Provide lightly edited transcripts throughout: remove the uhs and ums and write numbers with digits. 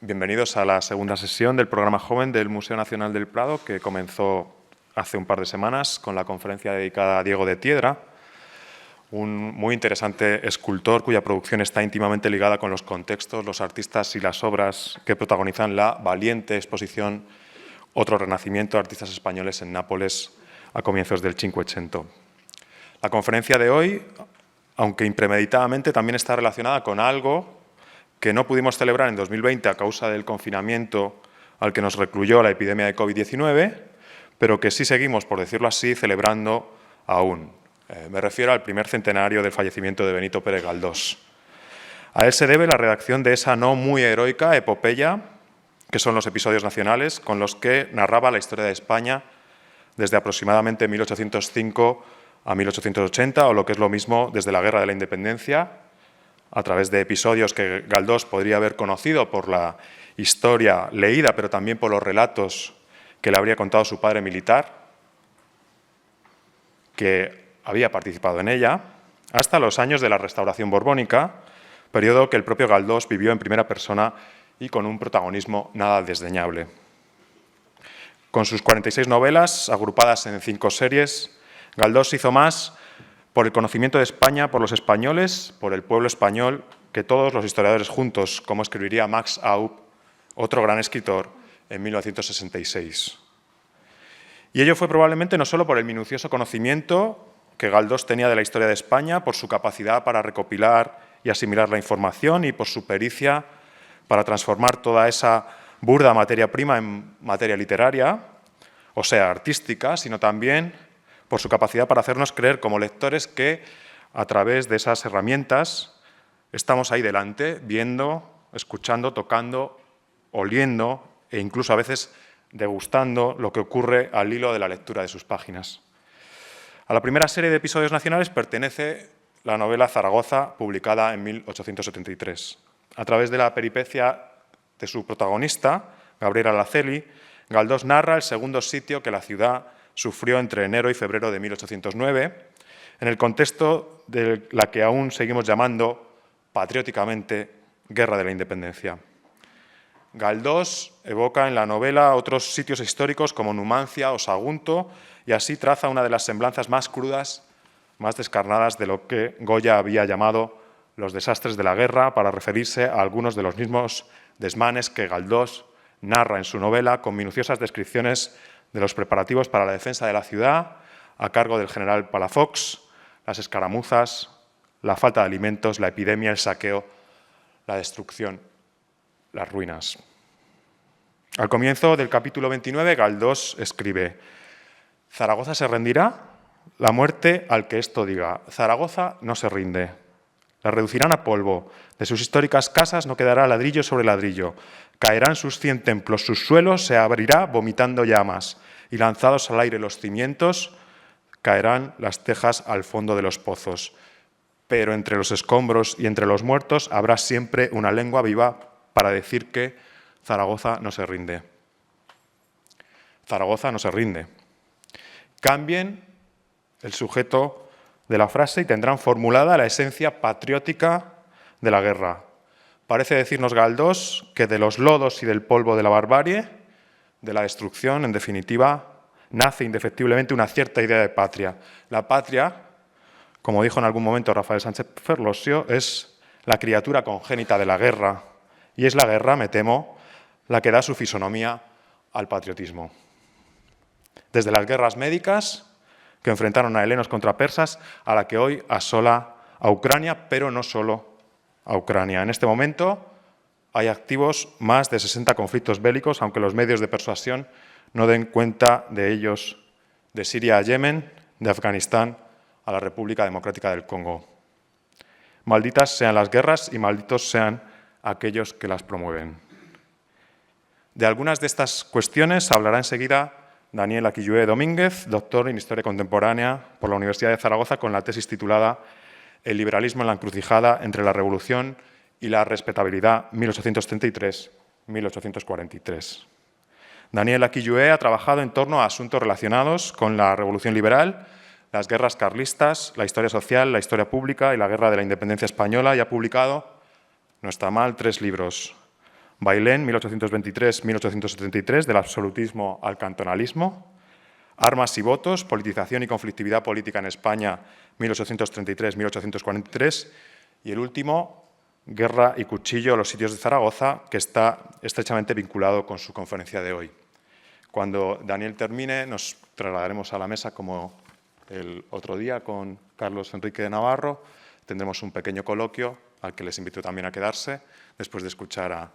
Bienvenidos a la segunda sesión del programa Joven del Museo Nacional del Prado, que comenzó hace un par de semanas con la conferencia dedicada a Diego de Tiedra, un muy interesante escultor cuya producción está íntimamente ligada con los contextos, los artistas y las obras que protagonizan la valiente exposición Otro Renacimiento de artistas españoles en Nápoles a comienzos del Cinquecento. La conferencia de hoy, aunque impremeditadamente, también está relacionada con algo que no pudimos celebrar en 2020 a causa del confinamiento al que nos recluyó la epidemia de COVID-19, pero que sí seguimos, por decirlo así, celebrando aún. Me refiero al primer centenario del fallecimiento de Benito Pérez Galdós. A él se debe la redacción de esa no muy heroica epopeya, que son los episodios nacionales, con los que narraba la historia de España desde aproximadamente 1805 a 1880, o lo que es lo mismo, desde la Guerra de la Independencia, a través de episodios que Galdós podría haber conocido por la historia leída, pero también por los relatos que le habría contado su padre militar, que había participado en ella, hasta los años de la Restauración Borbónica, periodo que el propio Galdós vivió en primera persona y con un protagonismo nada desdeñable. Con sus 46 novelas, agrupadas en 5 series, Galdós hizo más por el conocimiento de España, por los españoles, por el pueblo español, que todos los historiadores juntos, como escribiría Max Aub, otro gran escritor, en 1966. Y ello fue probablemente no solo por el minucioso conocimiento que Galdós tenía de la historia de España, por su capacidad para recopilar y asimilar la información y por su pericia para transformar toda esa burda materia prima en materia literaria, o sea, artística, sino también por su capacidad para hacernos creer como lectores que, a través de esas herramientas, estamos ahí delante, viendo, escuchando, tocando, oliendo e incluso a veces degustando lo que ocurre al hilo de la lectura de sus páginas. A la primera serie de episodios nacionales pertenece la novela Zaragoza, publicada en 1873. A través de la peripecia de su protagonista, Gabriel Araceli, Galdós narra el segundo sitio que la ciudad sufrió entre enero y febrero de 1809, en el contexto de la que aún seguimos llamando patrióticamente Guerra de la Independencia. Galdós evoca en la novela otros sitios históricos como Numancia o Sagunto y así traza una de las semblanzas más crudas, más descarnadas de lo que Goya había llamado los desastres de la guerra, para referirse a algunos de los mismos desmanes que Galdós narra en su novela con minuciosas descripciones de los preparativos para la defensa de la ciudad, a cargo del general Palafox, las escaramuzas, la falta de alimentos, la epidemia, el saqueo, la destrucción, las ruinas. Al comienzo del capítulo 29, Galdós escribe: «¿Zaragoza se rendirá? La muerte al que esto diga. Zaragoza no se rinde. La reducirán a polvo. De sus históricas casas no quedará ladrillo sobre ladrillo. Caerán sus 100 templos, sus suelos se abrirá vomitando llamas, y lanzados al aire los cimientos, caerán las tejas al fondo de los pozos. Pero entre los escombros y entre los muertos habrá siempre una lengua viva para decir que Zaragoza no se rinde». Zaragoza no se rinde. Cambien el sujeto de la frase y tendrán formulada la esencia patriótica de la guerra. Parece decirnos Galdós que de los lodos y del polvo de la barbarie, de la destrucción, en definitiva, nace indefectiblemente una cierta idea de patria. La patria, como dijo en algún momento Rafael Sánchez Ferlosio, es la criatura congénita de la guerra, y es la guerra, me temo, la que da su fisonomía al patriotismo. Desde las guerras médicas, que enfrentaron a helenos contra persas, a la que hoy asola a Ucrania, pero no solo a Ucrania. En este momento hay activos más de 60 conflictos bélicos, aunque los medios de persuasión no den cuenta de ellos, de Siria a Yemen, de Afganistán a la República Democrática del Congo. Malditas sean las guerras y malditos sean aquellos que las promueven. De algunas de estas cuestiones hablará enseguida Daniel Aquillué Domínguez, doctor en Historia Contemporánea por la Universidad de Zaragoza, con la tesis titulada «El liberalismo en la encrucijada entre la revolución y la respetabilidad 1833-1843». Daniel Aquillué ha trabajado en torno a asuntos relacionados con la Revolución Liberal, las guerras carlistas, la historia social, la historia pública y la Guerra de la Independencia Española, y ha publicado, no está mal, 3 libros: Bailén, 1823-1873, del absolutismo al cantonalismo. Armas y votos, politización y conflictividad política en España, 1833-1843. Y el último, Guerra y cuchillo, los sitios de Zaragoza, que está estrechamente vinculado con su conferencia de hoy. Cuando Daniel termine, nos trasladaremos a la mesa como el otro día con Carlos Enrique de Navarro. Tendremos un pequeño coloquio al que les invito también a quedarse después de escuchar a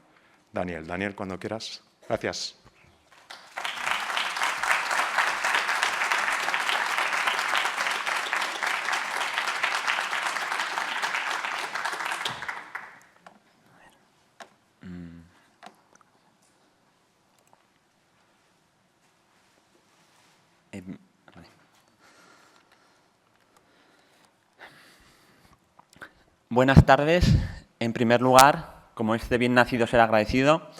Daniel. Daniel, cuando quieras. Gracias. Buenas tardes. En primer lugar, como es de bien nacido ser agradecido,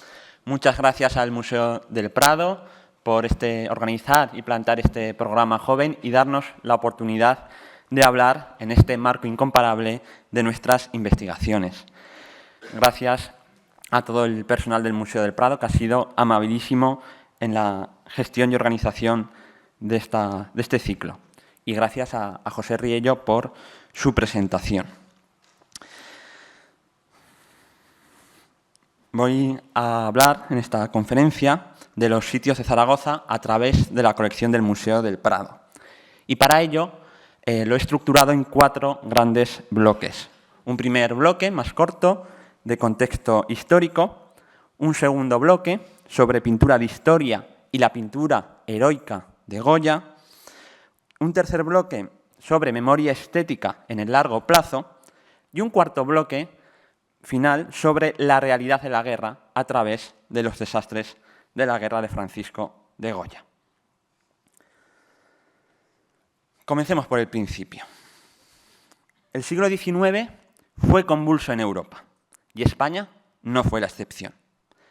muchas gracias al Museo del Prado por organizar y plantar este programa joven y darnos la oportunidad de hablar en este marco incomparable de nuestras investigaciones. Gracias a todo el personal del Museo del Prado, que ha sido amabilísimo en la gestión y organización de este ciclo. Y gracias a José Riello por su presentación. Voy a hablar en esta conferencia de los sitios de Zaragoza a través de la colección del Museo del Prado. Y para ello lo he estructurado en 4 grandes bloques. Un primer bloque más corto de contexto histórico, un segundo bloque sobre pintura de historia y la pintura heroica de Goya, un tercer bloque sobre memoria estética en el largo plazo y un cuarto bloque final sobre la realidad de la guerra a través de los desastres de la guerra de Francisco de Goya. Comencemos por el principio. El siglo XIX fue convulso en Europa y España no fue la excepción.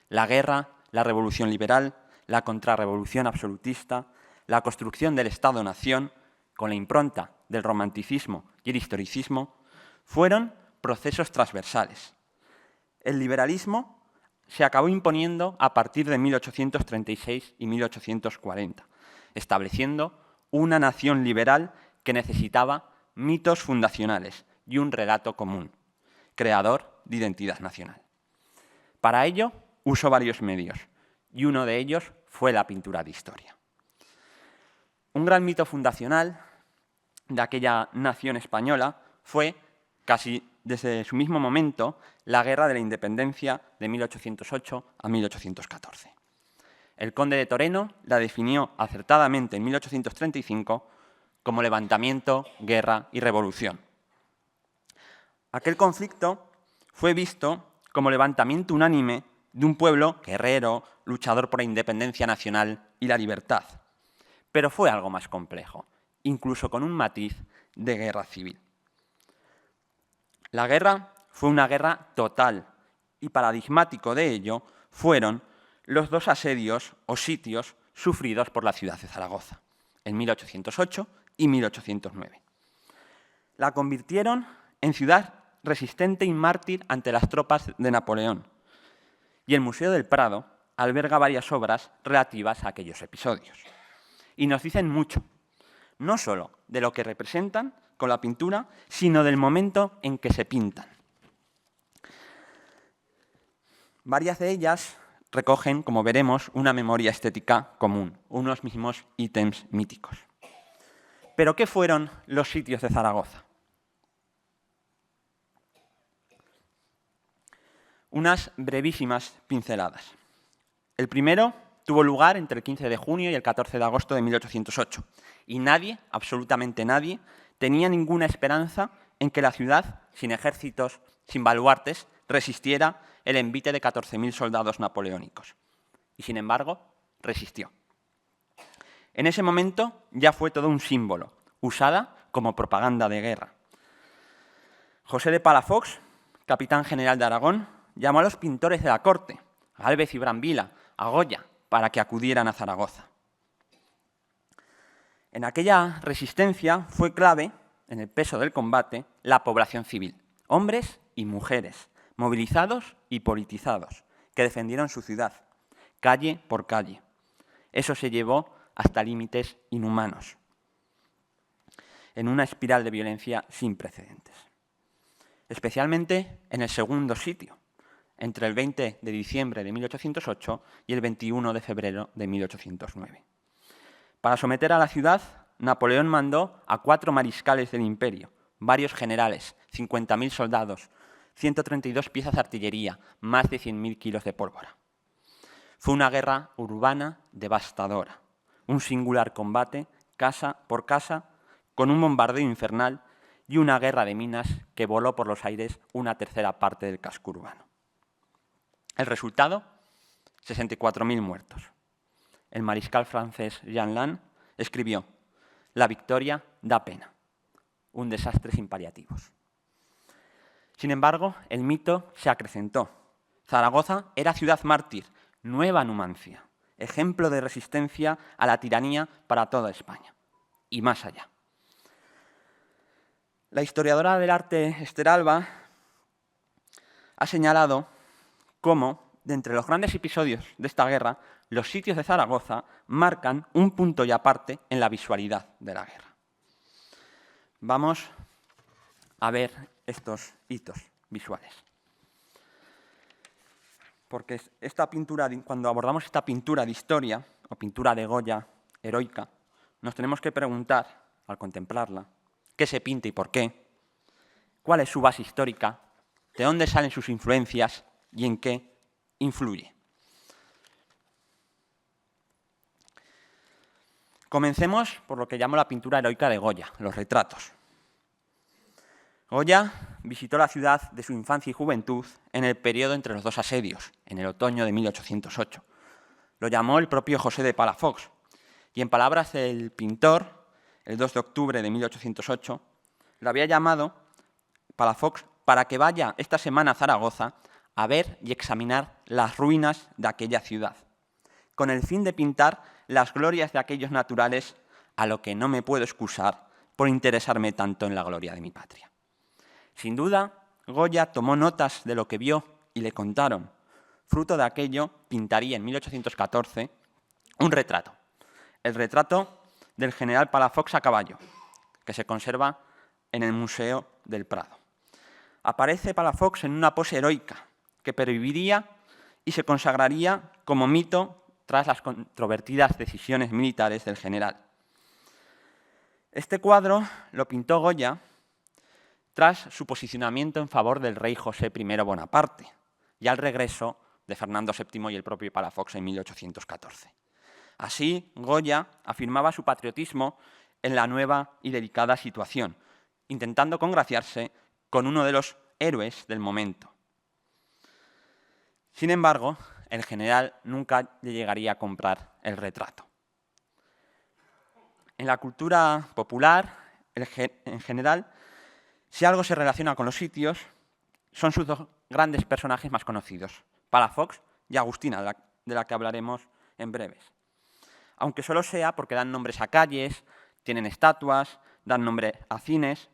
La guerra, la revolución liberal, la contrarrevolución absolutista, la construcción del Estado-nación, con la impronta del romanticismo y el historicismo, fueron procesos transversales. El liberalismo se acabó imponiendo a partir de 1836 y 1840, estableciendo una nación liberal que necesitaba mitos fundacionales y un relato común, creador de identidad nacional. Para ello, usó varios medios, y uno de ellos fue la pintura de historia. Un gran mito fundacional de aquella nación española fue, casi desde su mismo momento, la Guerra de la Independencia de 1808 a 1814. El conde de Toreno la definió acertadamente en 1835 como levantamiento, guerra y revolución. Aquel conflicto fue visto como levantamiento unánime de un pueblo guerrero, luchador por la independencia nacional y la libertad. Pero fue algo más complejo, incluso con un matiz de guerra civil. La guerra fue una guerra total y paradigmático de ello fueron los 2 asedios o sitios sufridos por la ciudad de Zaragoza, en 1808 y 1809. La convirtieron en ciudad resistente y mártir ante las tropas de Napoleón. Y el Museo del Prado alberga varias obras relativas a aquellos episodios. Y nos dicen mucho, no solo de lo que representan con la pintura, sino del momento en que se pintan. Varias de ellas recogen, como veremos, una memoria estética común, unos mismos ítems míticos. ¿Pero qué fueron los sitios de Zaragoza? Unas brevísimas pinceladas. El primero tuvo lugar entre el 15 de junio y el 14 de agosto de 1808, y nadie, absolutamente nadie, tenía ninguna esperanza en que la ciudad, sin ejércitos, sin baluartes, resistiera el envite de 14.000 soldados napoleónicos. Y, sin embargo, resistió. En ese momento ya fue todo un símbolo, usada como propaganda de guerra. José de Palafox, capitán general de Aragón, llamó a los pintores de la corte, a Gálvez y Brambila, a Goya, para que acudieran a Zaragoza. En aquella resistencia fue clave, en el peso del combate, la población civil, hombres y mujeres, movilizados y politizados, que defendieron su ciudad, calle por calle. Eso se llevó hasta límites inhumanos, en una espiral de violencia sin precedentes. Especialmente en el segundo sitio, entre el 20 de diciembre de 1808 y el 21 de febrero de 1809. Para someter a la ciudad, Napoleón mandó a 4 mariscales del imperio, varios generales, 50.000 soldados, 132 piezas de artillería, más de 100.000 kilos de pólvora. Fue una guerra urbana devastadora, un singular combate, casa por casa, con un bombardeo infernal y una guerra de minas que voló por los aires una tercera parte del casco urbano. El resultado, 64.000 muertos. El mariscal francés Jean Lannes escribió: «La victoria da pena, un desastre sin paliativos». Sin embargo, el mito se acrecentó. Zaragoza era ciudad mártir, nueva Numancia, ejemplo de resistencia a la tiranía para toda España, y más allá. La historiadora del arte Esther Alba ha señalado cómo, de entre los grandes episodios de esta guerra, los sitios de Zaragoza marcan un punto y aparte en la visualidad de la guerra. Vamos a ver estos hitos visuales. Porque esta pintura, cuando abordamos esta pintura de historia, o pintura de Goya heroica, nos tenemos que preguntar, al contemplarla, qué se pinta y por qué, cuál es su base histórica, de dónde salen sus influencias y en qué influye. Comencemos por lo que llamo la pintura heroica de Goya, los retratos. Goya visitó la ciudad de su infancia y juventud en el periodo entre los 2 asedios, en el otoño de 1808. Lo llamó el propio José de Palafox, y en palabras del pintor, el 2 de octubre de 1808, lo había llamado Palafox para que vaya esta semana a Zaragoza a ver y examinar las ruinas de aquella ciudad, con el fin de pintar las glorias de aquellos naturales a lo que no me puedo excusar por interesarme tanto en la gloria de mi patria. Sin duda, Goya tomó notas de lo que vio y le contaron. Fruto de aquello, pintaría en 1814 un retrato, el retrato del general Palafox a caballo, que se conserva en el Museo del Prado. Aparece Palafox en una pose heroica, que perviviría y se consagraría como mito tras las controvertidas decisiones militares del general. Este cuadro lo pintó Goya tras su posicionamiento en favor del rey José I Bonaparte y al regreso de Fernando VII y el propio Palafox en 1814. Así, Goya afirmaba su patriotismo en la nueva y delicada situación, intentando congraciarse con uno de los héroes del momento. Sin embargo, el general nunca le llegaría a comprar el retrato. En la cultura popular, en general, si algo se relaciona con los sitios, son sus 2 grandes personajes más conocidos, Palafox y Agustina, de la que hablaremos en breves. Aunque solo sea porque dan nombres a calles, tienen estatuas, dan nombre a cines.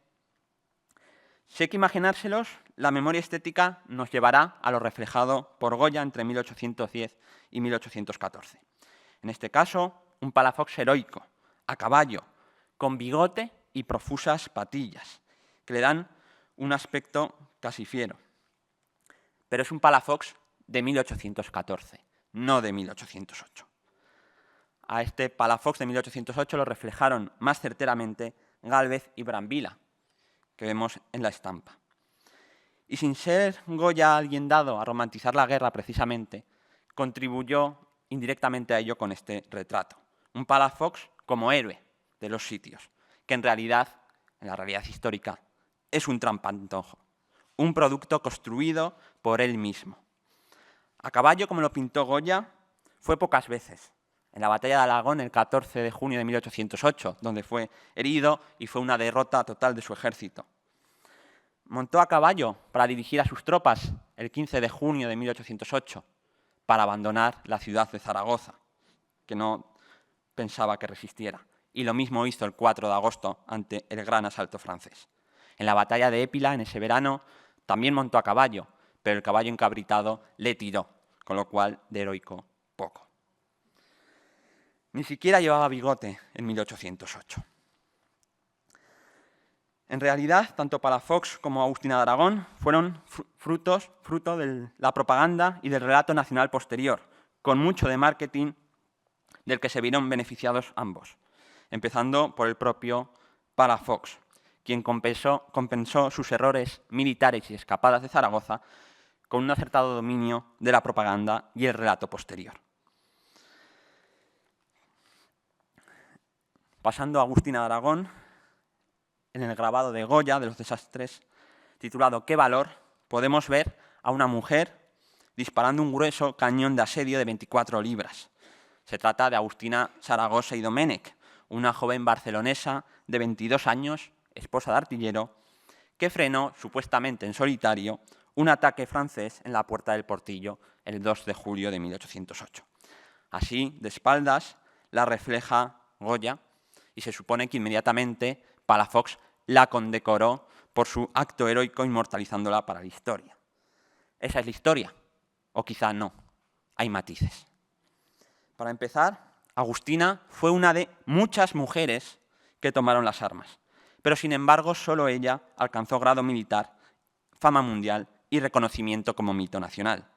Si hay que imaginárselos, la memoria estética nos llevará a lo reflejado por Goya entre 1810 y 1814. En este caso, un Palafox heroico, a caballo, con bigote y profusas patillas, que le dan un aspecto casi fiero. Pero es un Palafox de 1814, no de 1808. A este Palafox de 1808 lo reflejaron más certeramente Gálvez y Brambilla, que vemos en la estampa. Y sin ser Goya alguien dado a romantizar la guerra precisamente, contribuyó indirectamente a ello con este retrato. Un Palafox como héroe de los sitios, que en la realidad histórica, es un trampantojo, un producto construido por él mismo. A caballo, como lo pintó Goya, fue pocas veces. En la batalla de Alagón, el 14 de junio de 1808, donde fue herido y fue una derrota total de su ejército. Montó a caballo para dirigir a sus tropas el 15 de junio de 1808, para abandonar la ciudad de Zaragoza, que no pensaba que resistiera. Y lo mismo hizo el 4 de agosto ante el gran asalto francés. En la batalla de Épila, en ese verano, también montó a caballo, pero el caballo encabritado le tiró con lo cual de heroico poco. Ni siquiera llevaba bigote en 1808. En realidad, tanto Palafox como Agustina de Aragón fueron fruto de la propaganda y del relato nacional posterior, con mucho de marketing del que se vieron beneficiados ambos, empezando por el propio Palafox, quien compensó sus errores militares y escapadas de Zaragoza con un acertado dominio de la propaganda y el relato posterior. Pasando a Agustina de Aragón, en el grabado de Goya de los desastres, titulado «Qué valor», podemos ver a una mujer disparando un grueso cañón de asedio de 24 libras. Se trata de Agustina Zaragoza y Domènech, una joven barcelonesa de 22 años, esposa de artillero, que frenó, supuestamente en solitario, un ataque francés en la Puerta del Portillo el 2 de julio de 1808. Así, de espaldas, la refleja Goya y se supone que inmediatamente Palafox la condecoró por su acto heroico, inmortalizándola para la historia. ¿Esa es la historia? O quizá no. Hay matices. Para empezar, Agustina fue una de muchas mujeres que tomaron las armas, pero sin embargo solo ella alcanzó grado militar, fama mundial y reconocimiento como mito nacional.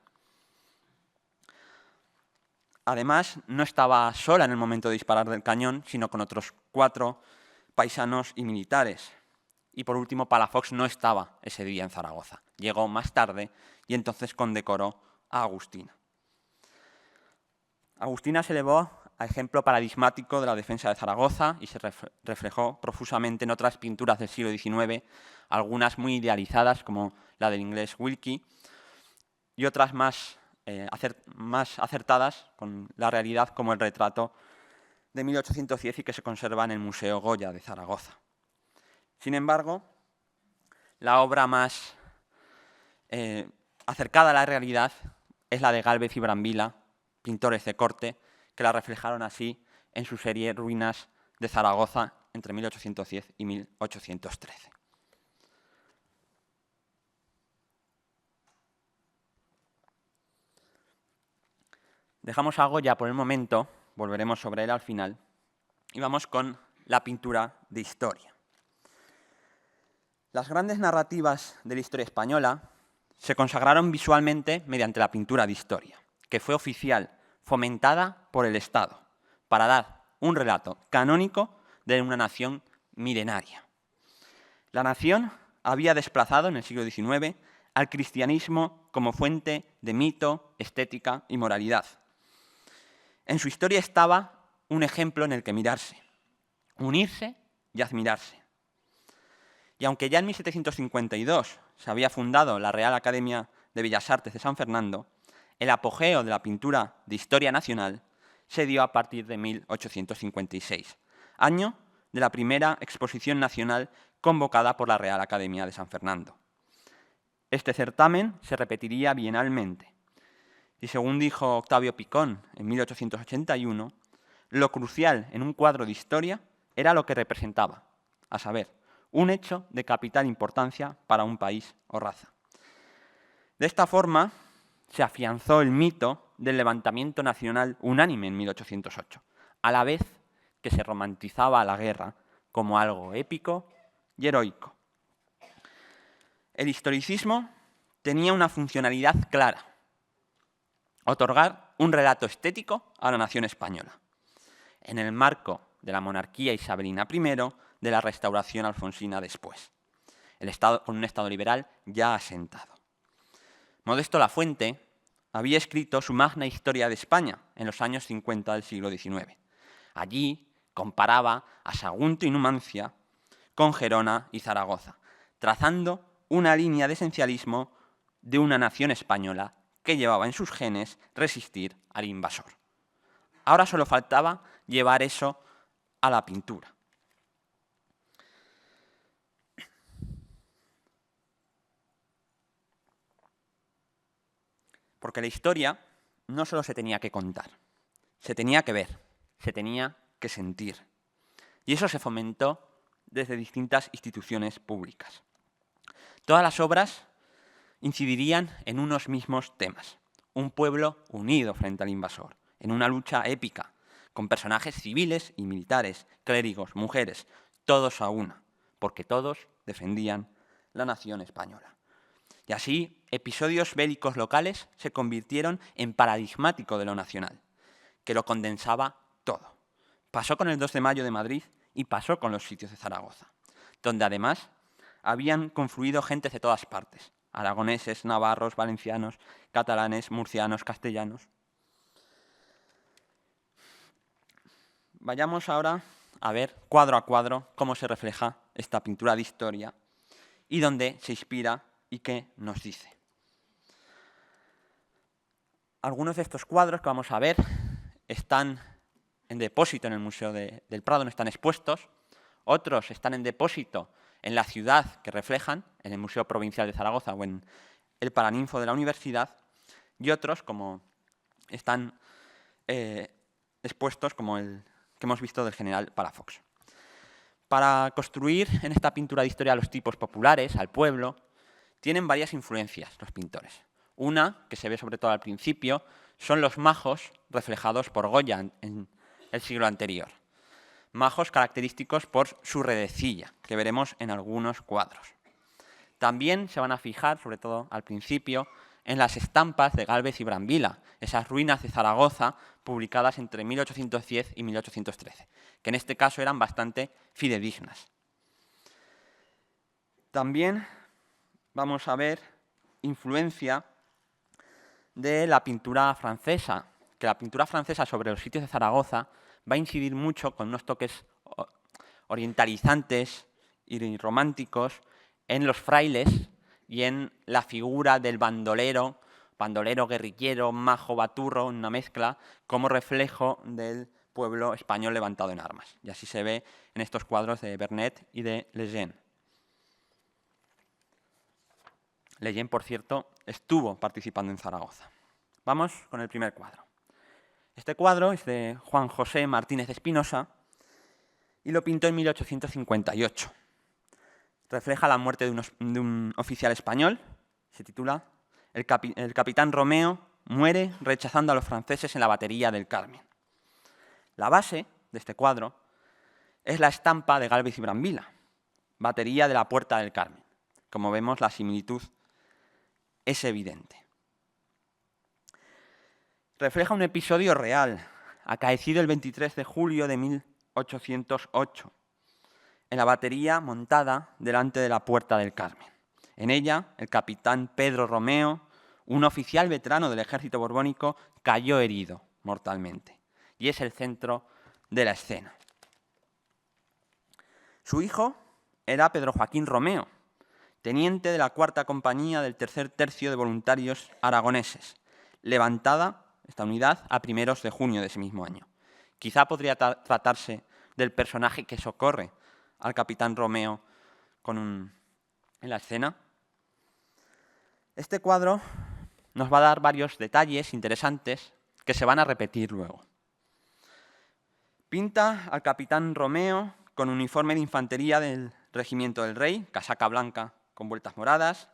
Además, no estaba sola en el momento de disparar del cañón, sino con otros 4 paisanos y militares. Y por último, Palafox no estaba ese día en Zaragoza. Llegó más tarde y entonces condecoró a Agustina. Agustina se elevó a ejemplo paradigmático de la defensa de Zaragoza y se reflejó profusamente en otras pinturas del siglo XIX, algunas muy idealizadas, como la del inglés Wilkie, y otras más acertadas con la realidad, como el retrato de 1810 y que se conserva en el Museo Goya de Zaragoza. Sin embargo, la obra más acercada a la realidad es la de Gálvez y Brambila, pintores de corte, que la reflejaron así en su serie Ruinas de Zaragoza entre 1810 y 1813. Dejamos a Goya por el momento, volveremos sobre él al final, y vamos con la pintura de historia. Las grandes narrativas de la historia española se consagraron visualmente mediante la pintura de historia, que fue oficial, fomentada por el Estado, para dar un relato canónico de una nación milenaria. La nación había desplazado en el siglo XIX al cristianismo como fuente de mito, estética y moralidad. En su historia estaba un ejemplo en el que mirarse, unirse y admirarse. Y aunque ya en 1752 se había fundado la Real Academia de Bellas Artes de San Fernando, el apogeo de la pintura de historia nacional se dio a partir de 1856, año de la primera exposición nacional convocada por la Real Academia de San Fernando. Este certamen se repetiría bienalmente y, según dijo Octavio Picón en 1881, lo crucial en un cuadro de historia era lo que representaba, a saber, un hecho de capital importancia para un país o raza. De esta forma, se afianzó el mito del levantamiento nacional unánime en 1808, a la vez que se romantizaba la guerra como algo épico y heroico. El historicismo tenía una funcionalidad clara: otorgar un relato estético a la nación española, en el marco de la monarquía isabelina primero, de la restauración alfonsina después, con un Estado liberal ya asentado. Modesto Lafuente había escrito su Magna Historia de España en los años 50 del siglo XIX. Allí comparaba a Sagunto y Numancia con Gerona y Zaragoza, trazando una línea de esencialismo de una nación española que llevaba en sus genes resistir al invasor. Ahora solo faltaba llevar eso a la pintura. Porque la historia no solo se tenía que contar, se tenía que ver, se tenía que sentir. Y eso se fomentó desde distintas instituciones públicas. Todas las obras incidirían en unos mismos temas: un pueblo unido frente al invasor, en una lucha épica, con personajes civiles y militares, clérigos, mujeres, todos a una, porque todos defendían la nación española. Y así, episodios bélicos locales se convirtieron en paradigmático de lo nacional, que lo condensaba todo. Pasó con el 2 de mayo de Madrid y pasó con los sitios de Zaragoza, donde además habían confluido gentes de todas partes, aragoneses, navarros, valencianos, catalanes, murcianos, castellanos. Vayamos ahora a ver cuadro a cuadro cómo se refleja esta pintura de historia y dónde se inspira y qué nos dice. Algunos de estos cuadros que vamos a ver están en depósito en el Museo del Prado, no están expuestos. Otros están en depósito en la ciudad que reflejan, en el Museo Provincial de Zaragoza o en el Paraninfo de la Universidad. Y otros como están expuestos como el que hemos visto del general Palafox. Para construir en esta pintura de historia a los tipos populares, al pueblo, tienen varias influencias los pintores. Una, que se ve sobre todo al principio, son los majos reflejados por Goya en el siglo anterior. Majos característicos por su redecilla, que veremos en algunos cuadros. También se van a fijar, sobre todo al principio, en las estampas de Gálvez y Brambila, esas ruinas de Zaragoza publicadas entre 1810 y 1813, que en este caso eran bastante fidedignas. También vamos a ver influencia de la pintura francesa, que la pintura francesa sobre los sitios de Zaragoza va a incidir mucho con unos toques orientalizantes y románticos en los frailes y en la figura del bandolero guerrillero, majo, baturro, una mezcla, como reflejo del pueblo español levantado en armas. Y así se ve en estos cuadros de Vernet y de Lejeune. Lejeune, por cierto, estuvo participando en Zaragoza. Vamos con el primer cuadro. Este cuadro es de Juan José Martínez de Espinosa y lo pintó en 1858. Refleja la muerte de un oficial español. Se titula El capitán Romeo muere rechazando a los franceses en la batería del Carmen. La base de este cuadro es la estampa de Gálvez y Brambila, batería de la Puerta del Carmen. Como vemos, la similitud es evidente. Refleja un episodio real, acaecido el 23 de julio de 1808, en la batería montada delante de la Puerta del Carmen. En ella, el capitán Pedro Romeo, un oficial veterano del ejército borbónico, cayó herido mortalmente, y es el centro de la escena. Su hijo era Pedro Joaquín Romeo, teniente de la 4ª Compañía del 3er Tercio de Voluntarios Aragoneses, levantada esta unidad a primeros de junio de ese mismo año. Quizá podría tratarse del personaje que socorre al capitán Romeo en la escena. Este cuadro nos va a dar varios detalles interesantes que se van a repetir luego. Pinta al capitán Romeo con uniforme de infantería del Regimiento del Rey, casaca blanca con vueltas moradas.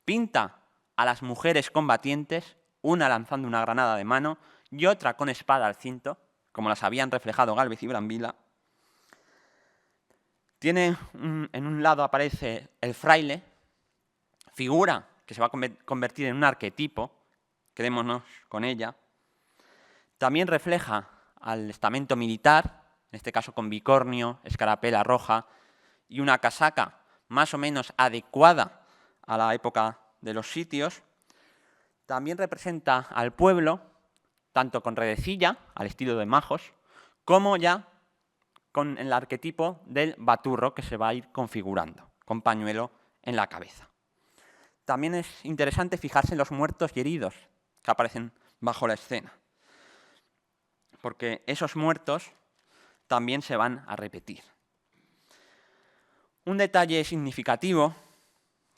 Pinta a las mujeres combatientes, una lanzando una granada de mano y otra con espada al cinto, como las habían reflejado Gálvez y Brambila. En un lado aparece el fraile, figura que se va a convertir en un arquetipo, quedémonos con ella. También refleja al estamento militar, en este caso con bicornio, escarapela roja y una casaca más o menos adecuada a la época de los sitios. También representa al pueblo, tanto con redecilla, al estilo de majos, como ya con el arquetipo del baturro que se va a ir configurando, con pañuelo en la cabeza. También es interesante fijarse en los muertos y heridos que aparecen bajo la escena, porque esos muertos también se van a repetir. Un detalle significativo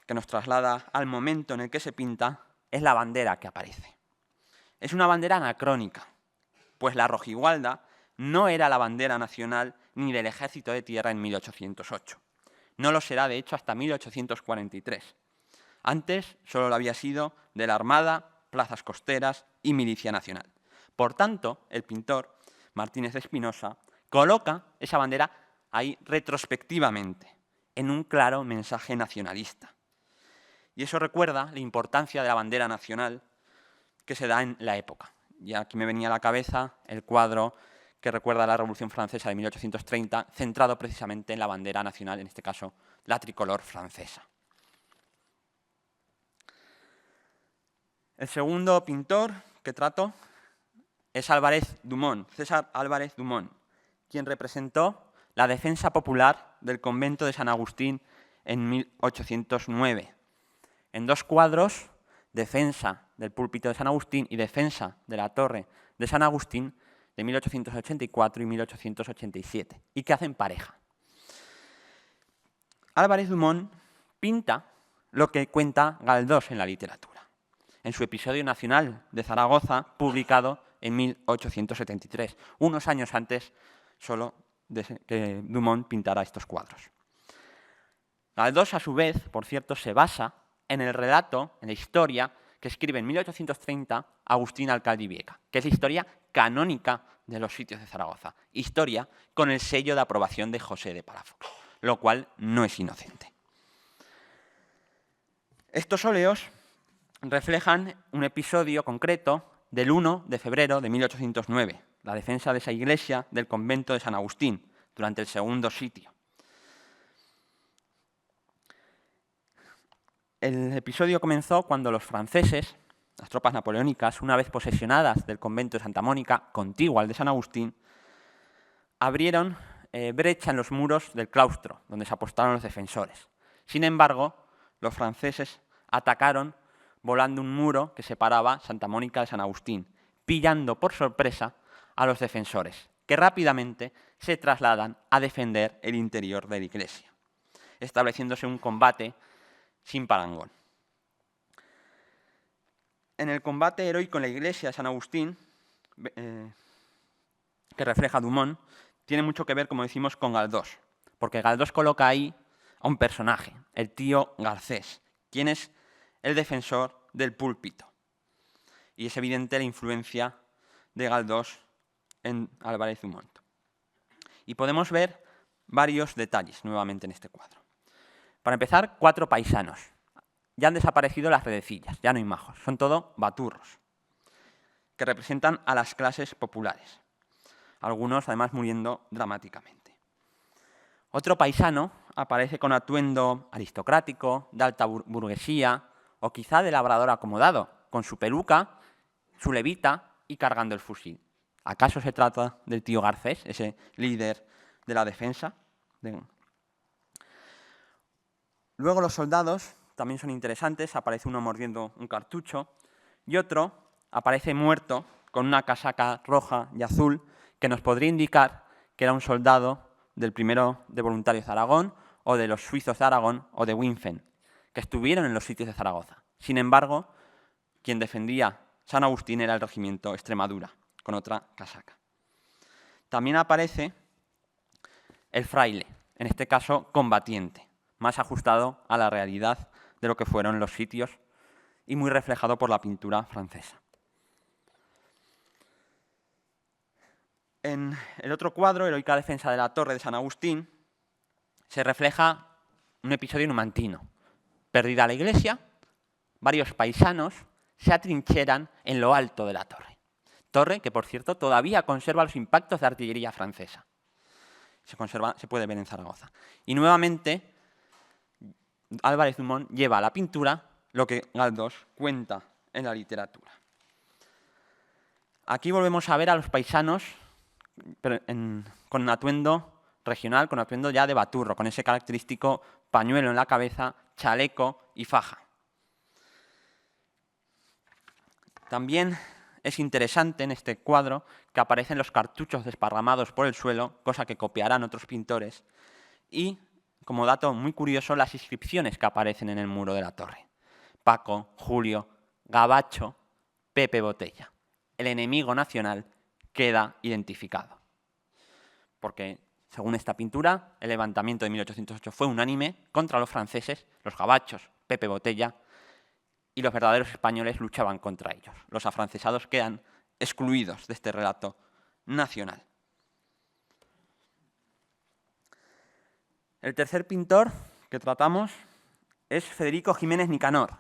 que nos traslada al momento en el que se pinta es la bandera que aparece. Es una bandera anacrónica, pues la rojigualda no era la bandera nacional ni del Ejército de Tierra en 1808. No lo será, de hecho, hasta 1843. Antes solo lo había sido de la Armada plazas costeras y milicia nacional. Por tanto, el pintor Martínez de Espinosa coloca esa bandera ahí retrospectivamente, en un claro mensaje nacionalista. Y eso recuerda la importancia de la bandera nacional que se da en la época. Y aquí me venía a la cabeza el cuadro que recuerda la Revolución Francesa de 1830, centrado precisamente en la bandera nacional, en este caso la tricolor francesa. El segundo pintor que trato es Álvarez Dumont, César Álvarez Dumont, quien representó la defensa popular del convento de San Agustín en 1809. En dos cuadros, defensa del púlpito de San Agustín y defensa de la torre de San Agustín de 1884 y 1887, y que hacen pareja. Álvarez Dumont pinta lo que cuenta Galdós en la literatura, en su episodio nacional de Zaragoza, publicado en 1873, unos años antes solo de que Dumont pintara estos cuadros. Galdós, a su vez, por cierto, se basa en el relato, en la historia que escribe en 1830 Agustín Alcalde y Vieca, que es la historia canónica de los sitios de Zaragoza, historia con el sello de aprobación de José de Palafox, lo cual no es inocente. Estos óleos reflejan un episodio concreto del 1 de febrero de 1809, la defensa de esa iglesia del convento de San Agustín durante el segundo sitio. El episodio comenzó cuando los franceses, las tropas napoleónicas, una vez posesionadas del convento de Santa Mónica, contiguo al de San Agustín, abrieron brecha en los muros del claustro, donde se apostaron los defensores. Sin embargo, los franceses atacaron volando un muro que separaba Santa Mónica de San Agustín, pillando por sorpresa a los defensores, que rápidamente se trasladan a defender el interior de la iglesia, estableciéndose un combate sin parangón. En el combate heroico en la iglesia de San Agustín, que refleja Dumont, tiene mucho que ver, como decimos, con Galdós, porque Galdós coloca ahí a un personaje, el tío Garcés, quien es el defensor del púlpito. Y es evidente la influencia de Galdós en Álvarez Dumont. Y podemos ver varios detalles nuevamente en este cuadro. Para empezar, 4 paisanos. Ya han desaparecido las redecillas, ya no hay majos, son todo baturros, que representan a las clases populares, algunos además muriendo dramáticamente. Otro paisano aparece con atuendo aristocrático, de alta burguesía, o quizá de labrador acomodado, con su peluca, su levita y cargando el fusil. ¿Acaso se trata del tío Garcés, ese líder de la defensa? Luego los soldados también son interesantes, aparece uno mordiendo un cartucho y otro aparece muerto con una casaca roja y azul que nos podría indicar que era un soldado del 1 de Voluntarios de Aragón o de los suizos de Aragón o de Winfen, que estuvieron en los sitios de Zaragoza. Sin embargo, quien defendía San Agustín era el regimiento Extremadura, con otra casaca. También aparece el fraile, en este caso combatiente, más ajustado a la realidad de lo que fueron los sitios y muy reflejado por la pintura francesa. En el otro cuadro, Heroica defensa de la torre de San Agustín, se refleja un episodio numantino. Perdida la iglesia, varios paisanos se atrincheran en lo alto de la torre. Torre que, por cierto, todavía conserva los impactos de artillería francesa. Se puede ver en Zaragoza. Y nuevamente, Álvarez Dumont lleva a la pintura lo que Galdós cuenta en la literatura. Aquí volvemos a ver a los paisanos con atuendo regional, con atuendo ya de baturro, con ese característico pañuelo en la cabeza, chaleco y faja. También es interesante en este cuadro que aparecen los cartuchos desparramados por el suelo, cosa que copiarán otros pintores, y, como dato muy curioso, las inscripciones que aparecen en el muro de la torre. Paco, Julio, Gabacho, Pepe Botella. El enemigo nacional queda identificado. Porque, según esta pintura, el levantamiento de 1808 fue unánime contra los franceses, los gabachos, Pepe Botella, y los verdaderos españoles luchaban contra ellos. Los afrancesados quedan excluidos de este relato nacional. El tercer pintor que tratamos es Federico Jiménez Nicanor,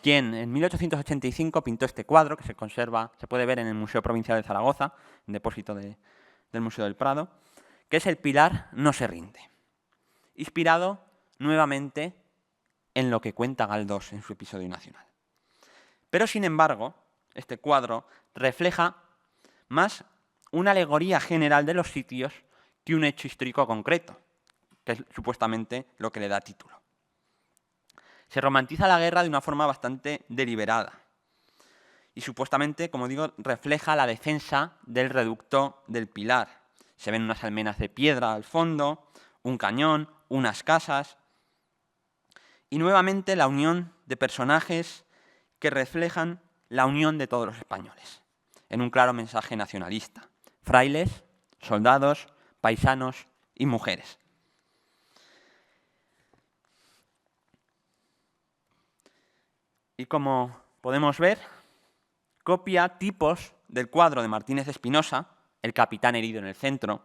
quien en 1885 pintó este cuadro que se conserva, se puede ver en el Museo Provincial de Zaragoza, en depósito del Museo del Prado, que es El Pilar no se rinde, inspirado nuevamente en lo que cuenta Galdós en su episodio nacional. Pero, sin embargo, este cuadro refleja más una alegoría general de los sitios que un hecho histórico concreto, que es supuestamente lo que le da título. Se romantiza la guerra de una forma bastante deliberada y supuestamente, como digo, refleja la defensa del reducto del Pilar. Se ven unas almenas de piedra al fondo, un cañón, unas casas y nuevamente la unión de personajes que reflejan la unión de todos los españoles, en un claro mensaje nacionalista. Frailes, soldados, paisanos y mujeres. Y como podemos ver, copia tipos del cuadro de Martínez de Espinosa, el capitán herido en el centro,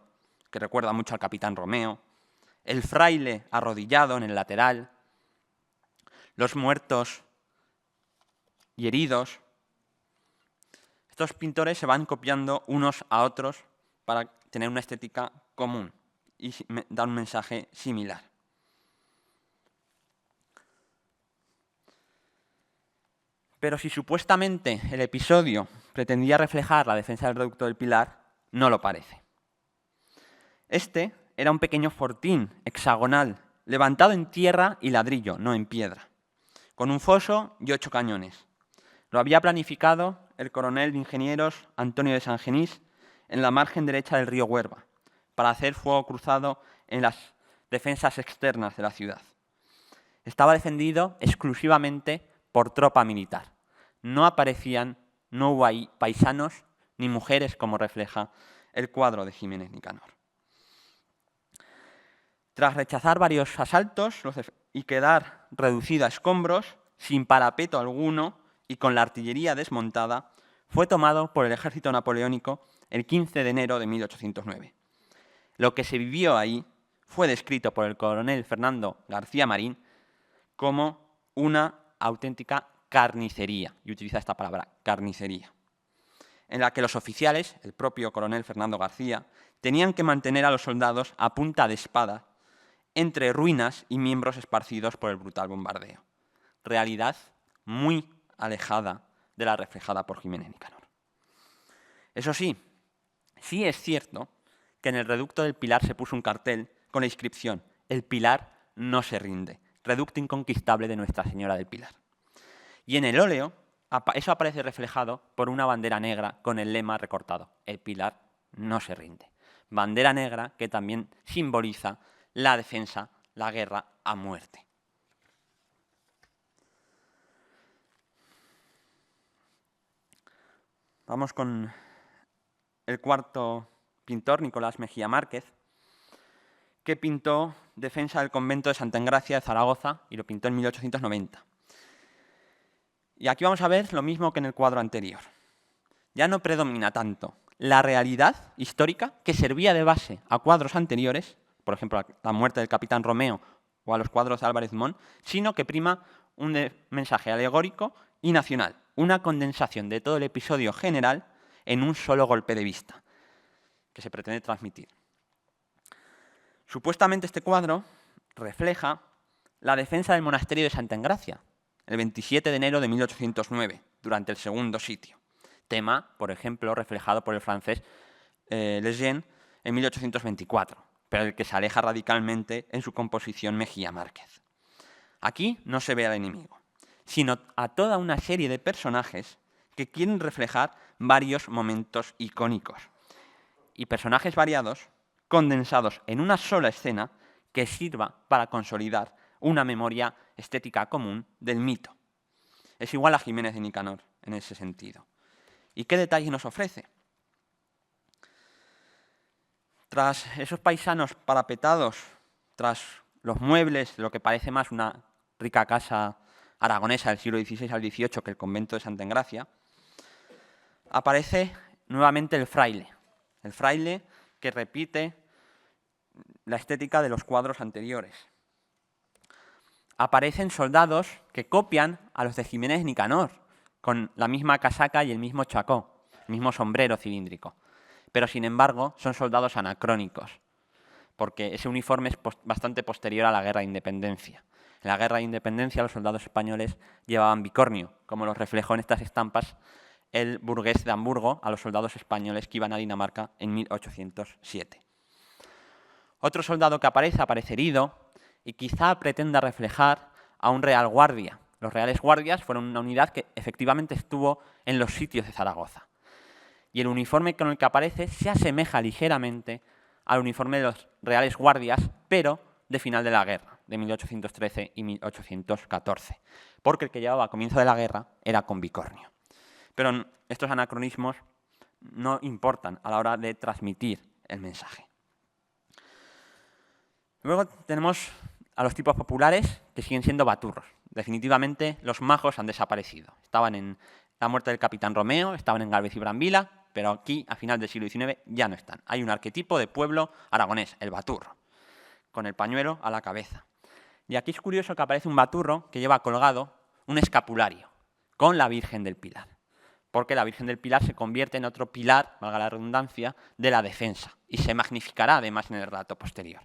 que recuerda mucho al capitán Romeo, el fraile arrodillado en el lateral, los muertos y heridos. Estos pintores se van copiando unos a otros para tener una estética común y dar un mensaje similar. Pero si supuestamente el episodio pretendía reflejar la defensa del reducto del Pilar, no lo parece. Este era un pequeño fortín hexagonal, levantado en tierra y ladrillo, no en piedra, con un foso y 8 cañones. Lo había planificado el coronel de ingenieros Antonio de San Genís en la margen derecha del río Huerva, para hacer fuego cruzado en las defensas externas de la ciudad. Estaba defendido exclusivamente por tropa militar. No hubo ahí paisanos ni mujeres, como refleja el cuadro de Jiménez Nicanor. Tras rechazar varios asaltos y quedar reducido a escombros, sin parapeto alguno y con la artillería desmontada, fue tomado por el ejército napoleónico el 15 de enero de 1809. Lo que se vivió ahí fue descrito por el coronel Fernando García Marín como una auténtica carnicería, y utiliza esta palabra, carnicería, en la que los oficiales, el propio coronel Fernando García, tenían que mantener a los soldados a punta de espada entre ruinas y miembros esparcidos por el brutal bombardeo. Realidad muy alejada de la reflejada por Jiménez Nicanor. Eso sí, sí es cierto que en el reducto del Pilar se puso un cartel con la inscripción «El Pilar no se rinde, reducto inconquistable de Nuestra Señora del Pilar». Y en el óleo, eso aparece reflejado por una bandera negra con el lema recortado, «El Pilar no se rinde». Bandera negra que también simboliza la defensa, la guerra a muerte. Vamos con el cuarto pintor, Nicolás Mejía Márquez, que pintó Defensa del convento de Santa Engracia de Zaragoza y lo pintó en 1890. Y aquí vamos a ver lo mismo que en el cuadro anterior. Ya no predomina tanto la realidad histórica que servía de base a cuadros anteriores, por ejemplo, la muerte del capitán Romeo o a los cuadros de Álvarez Dumont, sino que prima un mensaje alegórico y nacional, una condensación de todo el episodio general en un solo golpe de vista que se pretende transmitir. Supuestamente este cuadro refleja la defensa del monasterio de Santa Engracia, el 27 de enero de 1809, durante el segundo sitio. Tema, por ejemplo, reflejado por el francés Lejeune en 1824, pero el que se aleja radicalmente en su composición Mejía Márquez. Aquí no se ve al enemigo, sino a toda una serie de personajes que quieren reflejar varios momentos icónicos. Y personajes variados, condensados en una sola escena que sirva para consolidar una memoria estética común del mito. Es igual a Jiménez de Nicanor en ese sentido. ¿Y qué detalle nos ofrece? Tras esos paisanos parapetados, tras los muebles, lo que parece más una rica casa aragonesa del siglo XVI al XVIII que el convento de Santa Engracia, aparece nuevamente el fraile que repite la estética de los cuadros anteriores. Aparecen soldados que copian a los de Jiménez Nicanor, con la misma casaca y el mismo chacó, el mismo sombrero cilíndrico. Pero, sin embargo, son soldados anacrónicos, porque ese uniforme es bastante posterior a la Guerra de Independencia. En la Guerra de Independencia los soldados españoles llevaban bicornio, como los reflejó en estas estampas el burgués de Hamburgo a los soldados españoles que iban a Dinamarca en 1807. Otro soldado que aparece herido y quizá pretenda reflejar a un real guardia. Los reales guardias fueron una unidad que efectivamente estuvo en los sitios de Zaragoza. Y el uniforme con el que aparece se asemeja ligeramente al uniforme de los reales guardias, pero de final de la guerra, de 1813 y 1814, porque el que llevaba a comienzo de la guerra era con bicornio. Pero estos anacronismos no importan a la hora de transmitir el mensaje. Luego tenemos a los tipos populares que siguen siendo baturros. Definitivamente los majos han desaparecido. Estaban en la muerte del capitán Romeo, estaban en Gálvez y Brambila, pero aquí, a final del siglo XIX, ya no están. Hay un arquetipo de pueblo aragonés, el baturro, con el pañuelo a la cabeza. Y aquí es curioso que aparece un baturro que lleva colgado un escapulario con la Virgen del Pilar, porque la Virgen del Pilar se convierte en otro pilar, valga la redundancia, de la defensa, y se magnificará además en el relato posterior.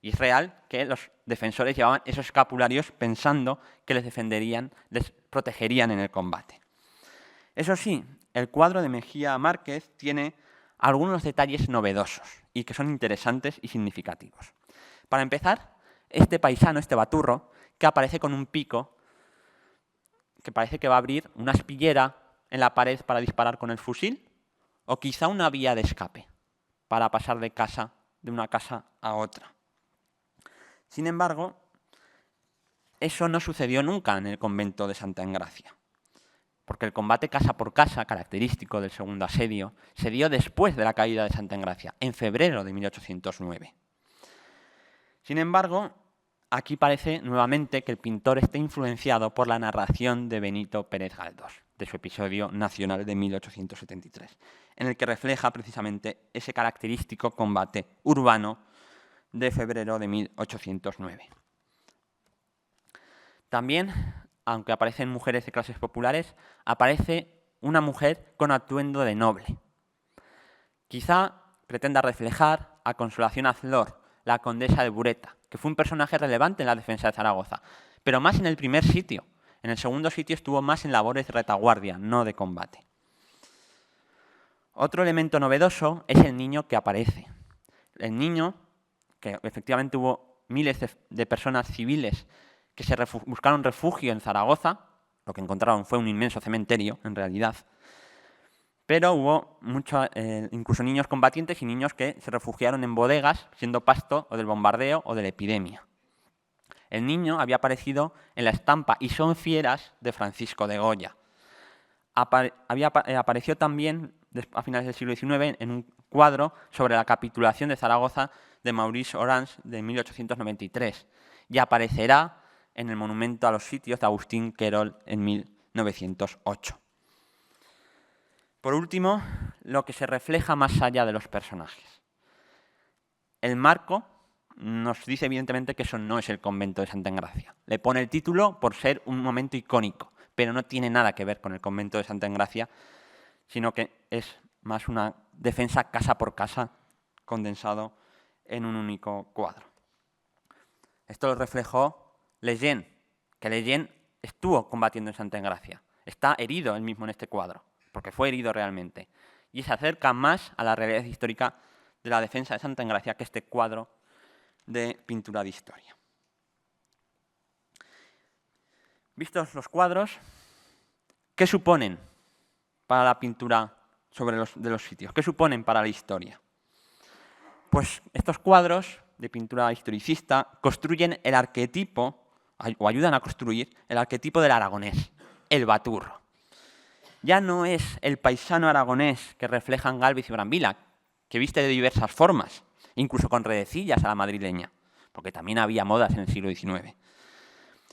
Y es real que los defensores llevaban esos escapularios pensando que les defenderían, les protegerían en el combate. Eso sí, el cuadro de Mejía Márquez tiene algunos detalles novedosos y que son interesantes y significativos. Para empezar, este paisano, este baturro, que aparece con un pico, que parece que va a abrir una aspillera en la pared para disparar con el fusil, o quizá una vía de escape para pasar de una casa a otra. Sin embargo, eso no sucedió nunca en el convento de Santa Engracia, porque el combate casa por casa, característico del segundo asedio, se dio después de la caída de Santa Engracia, en febrero de 1809. Sin embargo, aquí parece nuevamente que el pintor esté influenciado por la narración de Benito Pérez Galdós, de su episodio nacional de 1873, en el que refleja precisamente ese característico combate urbano de febrero de 1809. También, aunque aparecen mujeres de clases populares, aparece una mujer con atuendo de noble. Quizá pretenda reflejar a Consolación Azlor, la condesa de Bureta, que fue un personaje relevante en la defensa de Zaragoza, pero más en el primer sitio. En el segundo sitio estuvo más en labores de retaguardia, no de combate. Otro elemento novedoso es el niño que aparece. El niño, que efectivamente hubo miles de personas civiles que se buscaron refugio en Zaragoza, lo que encontraron fue un inmenso cementerio, en realidad, pero hubo incluso niños combatientes y niños que se refugiaron en bodegas, siendo pasto o del bombardeo o de la epidemia. El niño había aparecido en la estampa Y son fieras de Francisco de Goya. Apareció también a finales del siglo XIX en un cuadro sobre la capitulación de Zaragoza de Maurice Orange de 1893 y aparecerá en el Monumento a los Sitios de Agustín Querol en 1908. Por último, lo que se refleja más allá de los personajes. El marco nos dice evidentemente que eso no es el convento de Santa Engracia. Le pone el título por ser un momento icónico, pero no tiene nada que ver con el convento de Santa Engracia, sino que es más una defensa casa por casa condensado en un único cuadro. Esto lo reflejó Lejeune, que Lejeune estuvo combatiendo en Santa Engracia. Está herido él mismo en este cuadro, porque fue herido realmente. Y se acerca más a la realidad histórica de la defensa de Santa Engracia que este cuadro de pintura de historia. Vistos los cuadros, ¿qué suponen para la pintura de los sitios? ¿Qué suponen para la historia? Pues estos cuadros de pintura historicista construyen el arquetipo, o ayudan a construir el arquetipo del aragonés, el baturro. Ya no es el paisano aragonés que reflejan Gálvez y Brambila, que viste de diversas formas, incluso con redecillas a la madrileña, porque también había modas en el siglo XIX,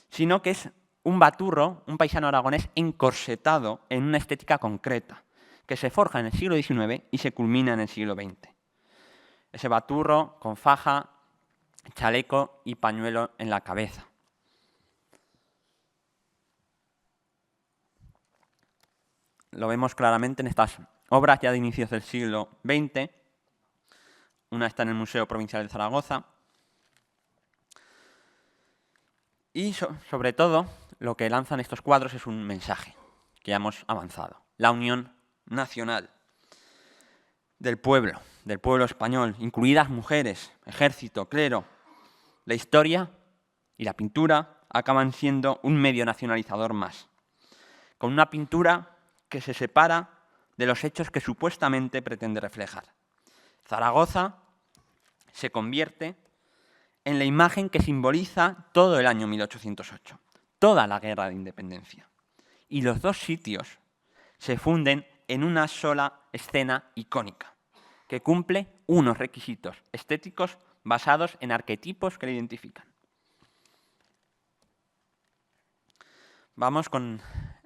sino que es un baturro, un paisano aragonés encorsetado en una estética concreta, que se forja en el siglo XIX y se culmina en el siglo XX. Ese baturro con faja, chaleco y pañuelo en la cabeza. Lo vemos claramente en estas obras ya de inicios del siglo XX. Una está en el Museo Provincial de Zaragoza. Y sobre todo, lo que lanzan estos cuadros es un mensaje que ya hemos avanzado. La unión nacional del pueblo español, incluidas mujeres, ejército, clero. La historia y la pintura acaban siendo un medio nacionalizador más, con una pintura que se separa de los hechos que supuestamente pretende reflejar. Zaragoza se convierte en la imagen que simboliza todo el año 1808, toda la guerra de independencia. Y los dos sitios se funden en una sola escena icónica, que cumple unos requisitos estéticos basados en arquetipos que le identifican. Vamos con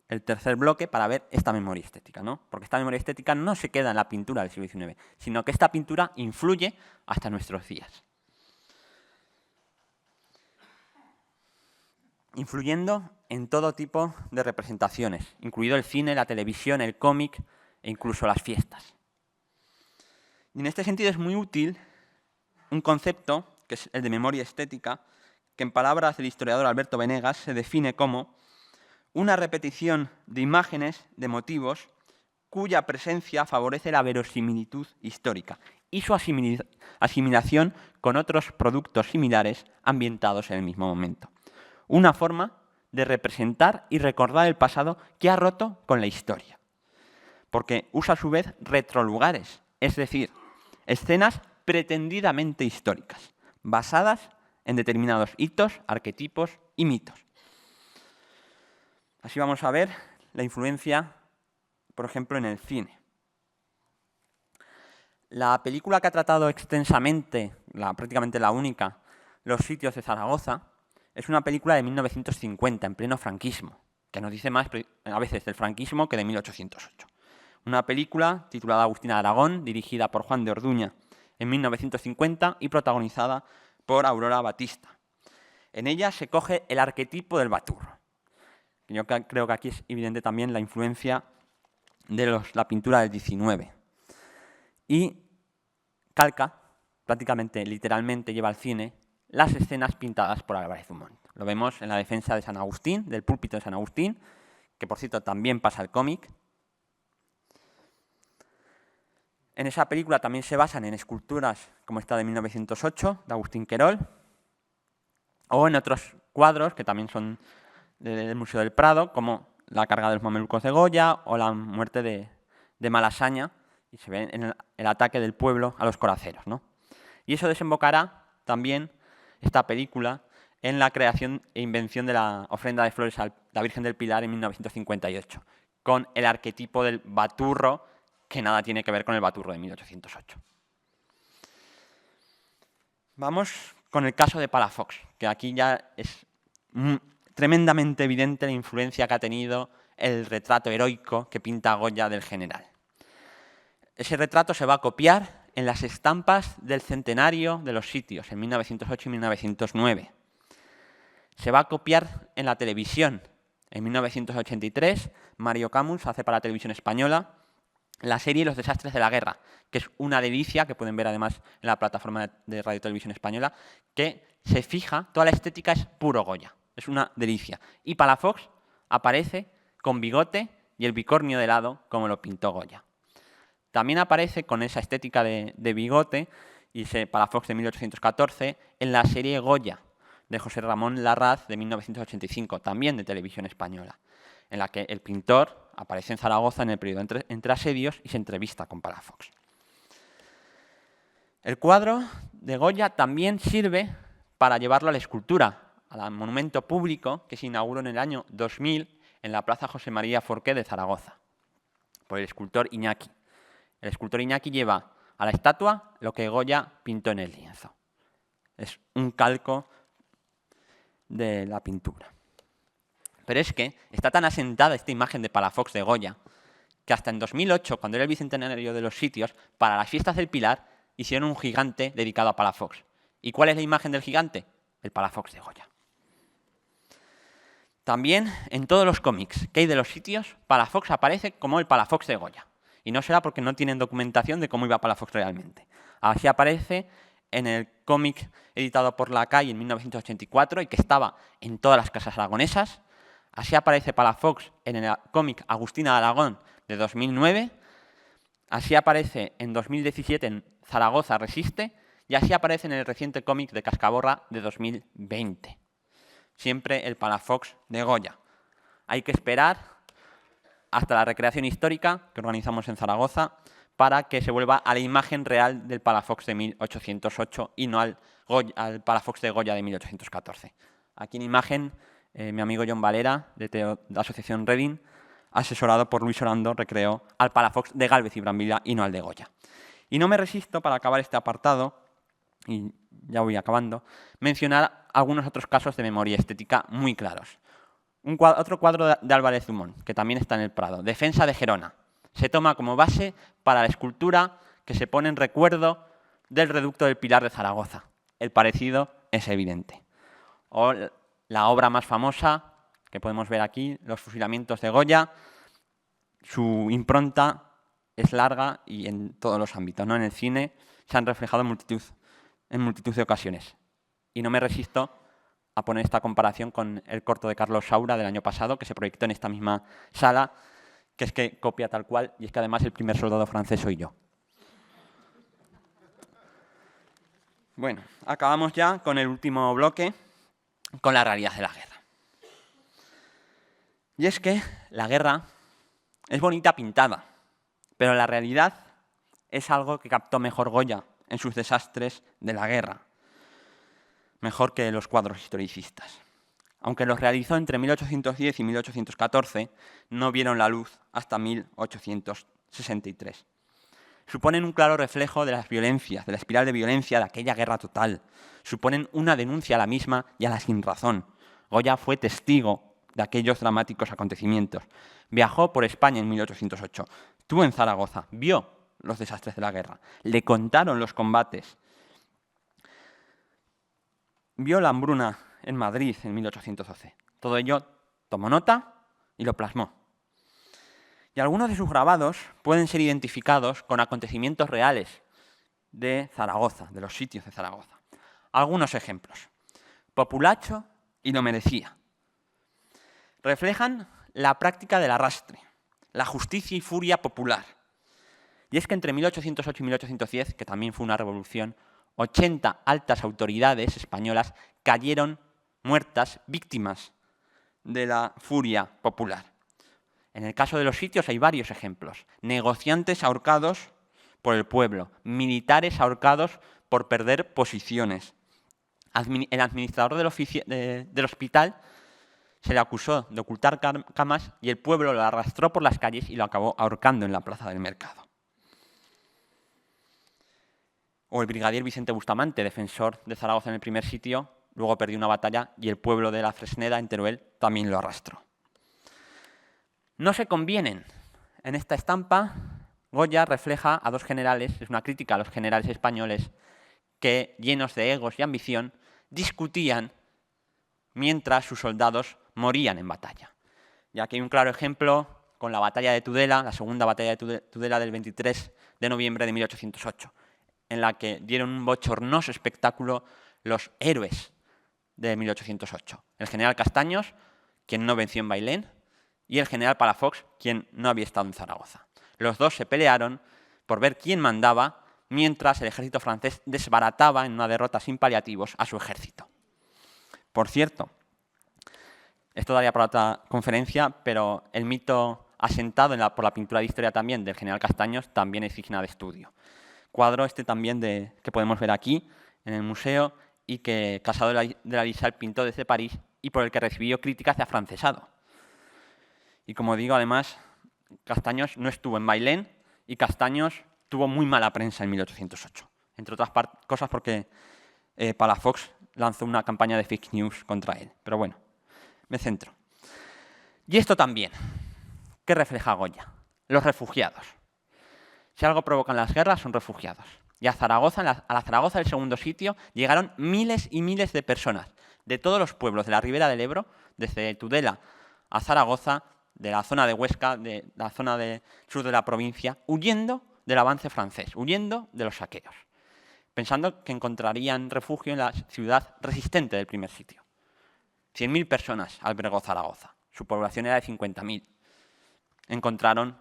el tercer bloque para ver esta memoria estética, ¿no? Porque esta memoria estética no se queda en la pintura del siglo XIX, sino que esta pintura influye hasta nuestros días. Influyendo en todo tipo de representaciones, incluido el cine, la televisión, el cómic e incluso las fiestas. Y en este sentido es muy útil un concepto, que es el de memoria estética, que en palabras del historiador Alberto Venegas se define como una repetición de imágenes, de motivos, cuya presencia favorece la verosimilitud histórica y su asimilación con otros productos similares ambientados en el mismo momento. Una forma de representar y recordar el pasado que ha roto con la historia, porque usa a su vez retrolugares, es decir, escenas pretendidamente históricas, basadas en determinados hitos, arquetipos y mitos. Así vamos a ver la influencia, por ejemplo, en el cine. La película que ha tratado extensamente, prácticamente la única, los sitios de Zaragoza, es una película de 1950, en pleno franquismo, que nos dice más a veces del franquismo que de 1808. Una película titulada Agustina de Aragón, dirigida por Juan de Orduña en 1950 y protagonizada por Aurora Batista. En ella se coge el arquetipo del baturro. Yo creo que aquí es evidente también la influencia de la pintura del XIX. Y calca, prácticamente, literalmente, lleva al cine las escenas pintadas por Álvarez Dumont. Lo vemos en la defensa de San Agustín, del púlpito de San Agustín, que por cierto también pasa el cómic. En esa película también se basan en esculturas como esta de 1908, de Agustín Querol, o en otros cuadros que también son del Museo del Prado, como la carga de los mamelucos de Goya o la muerte de Malasaña, y se ve en el ataque del pueblo a los coraceros, ¿no? Y eso desembocará también, esta película, en la creación e invención de la ofrenda de flores a la Virgen del Pilar en 1958, con el arquetipo del baturro, que nada tiene que ver con el baturro de 1808. Vamos con el caso de Palafox, que aquí ya es tremendamente evidente la influencia que ha tenido el retrato heroico que pinta Goya del general. Ese retrato se va a copiar en las estampas del centenario de los sitios, en 1908 y 1909. Se va a copiar en la televisión. En 1983, Mario Camus hace para la televisión española la serie Los desastres de la guerra, que es una delicia, que pueden ver además en la plataforma de Radio Televisión Española, que se fija, toda la estética es puro Goya, es una delicia. Y Palafox aparece con bigote y el bicornio de lado, como lo pintó Goya. También aparece con esa estética de bigote, y Palafox de 1814, en la serie Goya, de José Ramón Larraz, de 1985, también de Televisión Española, en la que el pintor aparece en Zaragoza en el periodo entre asedios y se entrevista con Palafox. El cuadro de Goya también sirve para llevarlo a la escultura, al monumento público que se inauguró en el año 2000 en la Plaza José María Forqué de Zaragoza, por el escultor Iñaki. El escultor Iñaki lleva a la estatua lo que Goya pintó en el lienzo. Es un calco de la pintura. Pero es que está tan asentada esta imagen de Palafox de Goya que hasta en 2008, cuando era el bicentenario de los sitios, para las fiestas del Pilar hicieron un gigante dedicado a Palafox. ¿Y cuál es la imagen del gigante? El Palafox de Goya. También en todos los cómics que hay de los sitios, Palafox aparece como el Palafox de Goya. Y no será porque no tienen documentación de cómo iba Palafox realmente. Así aparece en el cómic editado por Lacaille en 1984 y que estaba en todas las casas aragonesas. Así aparece Palafox en el cómic Agustina de Aragón de 2009. Así aparece en 2017 en Zaragoza Resiste. Y así aparece en el reciente cómic de Cascaborra de 2020. Siempre el Palafox de Goya. Hay que esperar hasta la recreación histórica que organizamos en Zaragoza para que se vuelva a la imagen real del Palafox de 1808 y no al Palafox de Goya de 1814. Aquí en imagen, mi amigo John Valera, de la Asociación Reading, asesorado por Luis Orando, recreó al Palafox de Gálvez y Brambilla y no al de Goya. Y no me resisto, para acabar este apartado, y ya voy acabando, mencionar algunos otros casos de memoria estética muy claros. Otro cuadro de Álvarez Dumont, que también está en el Prado, Defensa de Gerona. Se toma como base para la escultura que se pone en recuerdo del reducto del Pilar de Zaragoza. El parecido es evidente. O la obra más famosa, que podemos ver aquí, Los fusilamientos de Goya. Su impronta es larga y en todos los ámbitos, ¿no? En el cine se han reflejado en multitud de ocasiones. Y no me resisto a poner esta comparación con el corto de Carlos Saura del año pasado, que se proyectó en esta misma sala, que es que copia tal cual, y es que además el primer soldado francés soy yo. Bueno, acabamos ya con el último bloque, con la realidad de la guerra. Y es que la guerra es bonita pintada, pero la realidad es algo que captó mejor Goya en sus desastres de la guerra, mejor que los cuadros historicistas. Aunque los realizó entre 1810 y 1814, no vieron la luz hasta 1863. Suponen un claro reflejo de las violencias, de la espiral de violencia de aquella guerra total. Suponen una denuncia a la misma y a la sinrazón. Goya fue testigo de aquellos dramáticos acontecimientos. Viajó por España en 1808. Estuvo en Zaragoza, vio los desastres de la guerra, le contaron los combates. Vio la hambruna en Madrid en 1812. Todo ello tomó nota y lo plasmó. Y algunos de sus grabados pueden ser identificados con acontecimientos reales de Zaragoza, de los sitios de Zaragoza. Algunos ejemplos. Populacho y lo merecía. Reflejan la práctica del arrastre, la justicia y furia popular. Y es que entre 1808 y 1810, que también fue una revolución, 80 altas autoridades españolas cayeron muertas, víctimas de la furia popular. En el caso de los sitios hay varios ejemplos. Negociantes ahorcados por el pueblo, militares ahorcados por perder posiciones. El administrador del hospital se le acusó de ocultar camas y el pueblo lo arrastró por las calles y lo acabó ahorcando en la plaza del mercado. O el brigadier Vicente Bustamante, defensor de Zaragoza en el primer sitio, luego perdió una batalla y el pueblo de la Fresneda, en Teruel, también lo arrastró. No se convienen. En esta estampa, Goya refleja a dos generales, es una crítica a los generales españoles que, llenos de egos y ambición, discutían mientras sus soldados morían en batalla. Y aquí hay un claro ejemplo con la batalla de Tudela, la segunda batalla de Tudela del 23 de noviembre de 1808, en la que dieron un bochornoso espectáculo los héroes de 1808. El general Castaños, quien no venció en Bailén, y el general Palafox, quien no había estado en Zaragoza. Los dos se pelearon por ver quién mandaba, mientras el ejército francés desbarataba en una derrota sin paliativos a su ejército. Por cierto, esto daría para otra conferencia, pero el mito asentado por la pintura de historia también del general Castaños también es digna de estudio. Cuadro este también que podemos ver aquí en el museo y que Casado de la Lisal pintó desde París y por el que recibió críticas de afrancesado. Y como digo, además, Castaños no estuvo en Bailén y Castaños tuvo muy mala prensa en 1808. Entre otras cosas porque Palafox lanzó una campaña de fake news contra él. Pero bueno, me centro. Y esto también. ¿Qué refleja Goya? Los refugiados. Si algo provocan las guerras, son refugiados. Y a Zaragoza, a la Zaragoza, el segundo sitio, llegaron miles y miles de personas de todos los pueblos de la ribera del Ebro, desde Tudela a Zaragoza, de la zona de Huesca, de la zona del sur de la provincia, huyendo del avance francés, huyendo de los saqueos, pensando que encontrarían refugio en la ciudad resistente del primer sitio. 100.000 personas albergó Zaragoza. Su población era de 50.000. Encontraron,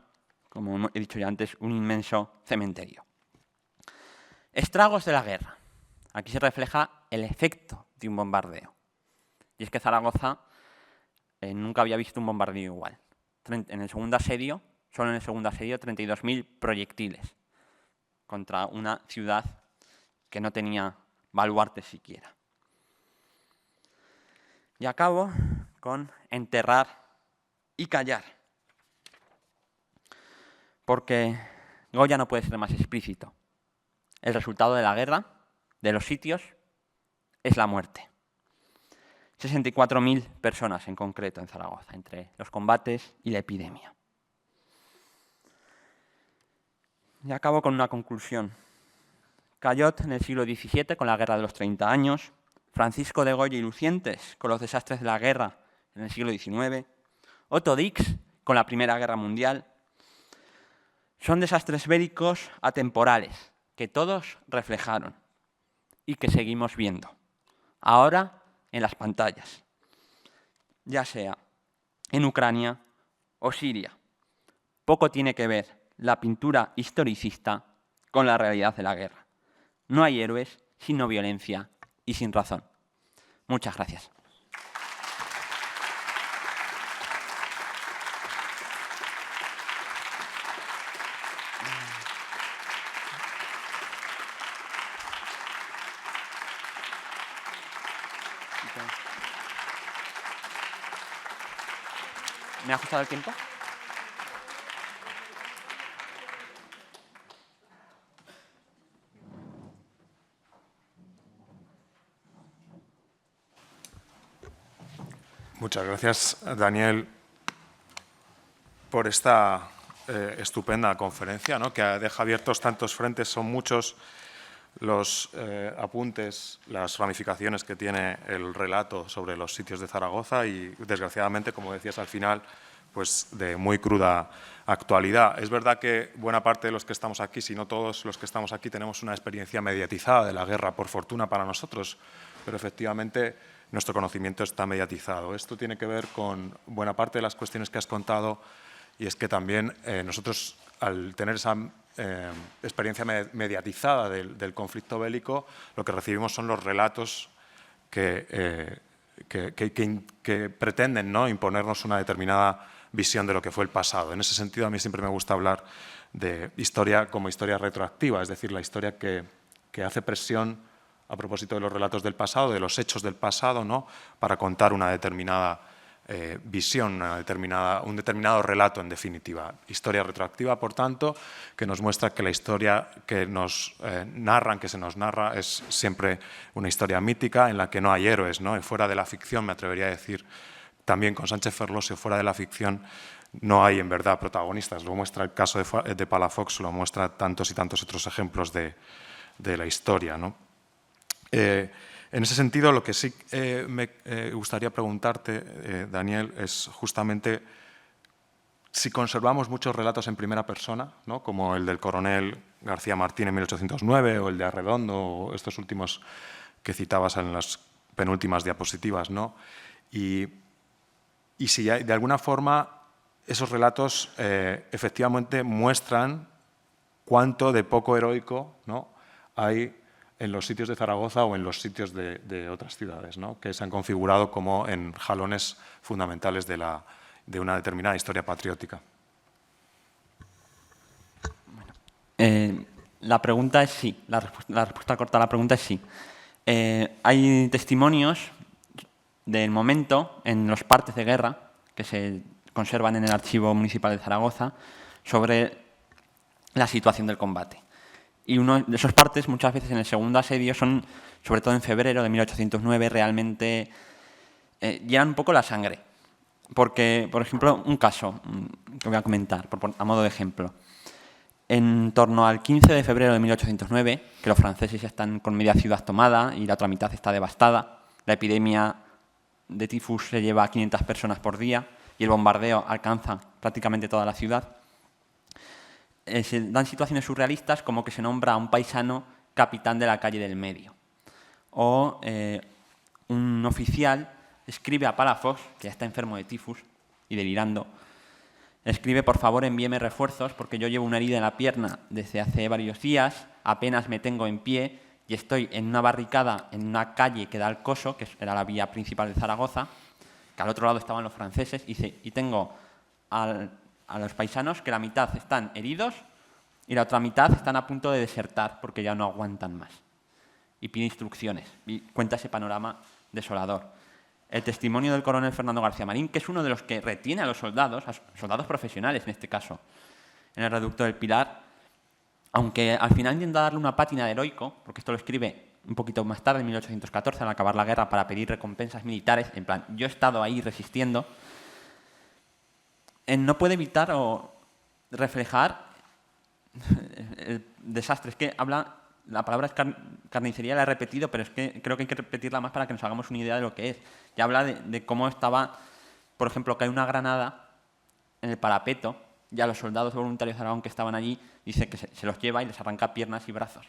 como he dicho ya antes, un inmenso cementerio. Estragos de la guerra. Aquí se refleja el efecto de un bombardeo. Y es que Zaragoza nunca había visto un bombardeo igual. En el segundo asedio, solo en el segundo asedio, 32.000 proyectiles contra una ciudad que no tenía baluartes siquiera. Y acabo con enterrar y callar. Porque Goya no puede ser más explícito. El resultado de la guerra, de los sitios, es la muerte. 64.000 personas en concreto en Zaragoza, entre los combates y la epidemia. Y acabo con una conclusión. Callot en el siglo XVII con la Guerra de los 30 años, Francisco de Goya y Lucientes con los desastres de la guerra en el siglo XIX, Otto Dix con la Primera Guerra Mundial. Son desastres bélicos atemporales que todos reflejaron y que seguimos viendo. Ahora en las pantallas, ya sea en Ucrania o Siria. Poco tiene que ver la pintura historicista con la realidad de la guerra. No hay héroes sin no violencia y sin razón. Muchas gracias. ¿Me ha ajustado el tiempo? Muchas gracias, Daniel, por esta estupenda conferencia, ¿no? Que deja abiertos tantos frentes. Son muchos los apuntes, las ramificaciones que tiene el relato sobre los sitios de Zaragoza y, desgraciadamente, como decías al final, pues de muy cruda actualidad. Es verdad que buena parte de los que estamos aquí, si no todos los que estamos aquí, tenemos una experiencia mediatizada de la guerra, por fortuna para nosotros, pero efectivamente nuestro conocimiento está mediatizado. Esto tiene que ver con buena parte de las cuestiones que has contado, y es que también nosotros, al tener esa experiencia mediatizada del conflicto bélico, lo que recibimos son los relatos que pretenden, ¿no?, imponernos una determinada visión de lo que fue el pasado. En ese sentido, a mí siempre me gusta hablar de historia como historia retroactiva, es decir, la historia que hace presión a propósito de los relatos del pasado, de los hechos del pasado, ¿no?, para contar una determinada visión, un determinado relato, en definitiva. Historia retroactiva, por tanto, que nos muestra que la historia que nos narran, que se nos narra, es siempre una historia mítica en la que no hay héroes, ¿no? Y fuera de la ficción, me atrevería a decir, también con Sánchez Ferlosio, fuera de la ficción, no hay en verdad protagonistas. Lo muestra el caso de Palafox, lo muestra tantos y tantos otros ejemplos de la historia, ¿no? En ese sentido, lo que sí me gustaría preguntarte, Daniel, es justamente si conservamos muchos relatos en primera persona, ¿no?, como el del coronel García Martín en 1809 o el de Arredondo, o estos últimos que citabas en las penúltimas diapositivas, ¿no? Y si de alguna forma esos relatos efectivamente muestran cuánto de poco heroico, ¿no?, hay en los sitios de Zaragoza o en los sitios de otras ciudades, ¿no?, que se han configurado como en jalones fundamentales de una determinada historia patriótica. Bueno, la pregunta es sí. La respuesta corta a la pregunta es sí. Hay testimonios del momento en los partes de guerra que se conservan en el Archivo Municipal de Zaragoza sobre la situación del combate. Y uno de esos partes, muchas veces en el segundo asedio, son, sobre todo en febrero de 1809, realmente llenan un poco la sangre. Porque, por ejemplo, un caso que voy a comentar, a modo de ejemplo. En torno al 15 de febrero de 1809, que los franceses ya están con media ciudad tomada y la otra mitad está devastada, la epidemia de tifus se lleva a 500 personas por día y el bombardeo alcanza prácticamente toda la ciudad, se dan situaciones surrealistas como que se nombra a un paisano capitán de la calle del medio. O un oficial escribe a Palafox, que ya está enfermo de tifus y delirando, escribe: por favor, envíeme refuerzos porque yo llevo una herida en la pierna desde hace varios días, apenas me tengo en pie y estoy en una barricada en una calle que da al Coso, que era la vía principal de Zaragoza, que al otro lado estaban los franceses, y tengo a los paisanos que la mitad están heridos y la otra mitad están a punto de desertar porque ya no aguantan más. Y pide instrucciones y cuenta ese panorama desolador. El testimonio del coronel Fernando García Marín, que es uno de los que retiene a los soldados profesionales en este caso, en el reducto del Pilar, aunque al final intenta darle una pátina de heroico, porque esto lo escribe un poquito más tarde, en 1814, al acabar la guerra, para pedir recompensas militares, en plan, yo he estado ahí resistiendo, no puede evitar o reflejar el desastre. Es que habla, la palabra es carnicería, la he repetido, pero es que creo que hay que repetirla más para que nos hagamos una idea de lo que es. Ya habla de cómo estaba, por ejemplo, que hay una granada en el parapeto, ya los soldados voluntarios de Aragón que estaban allí, dice que se los lleva y les arranca piernas y brazos.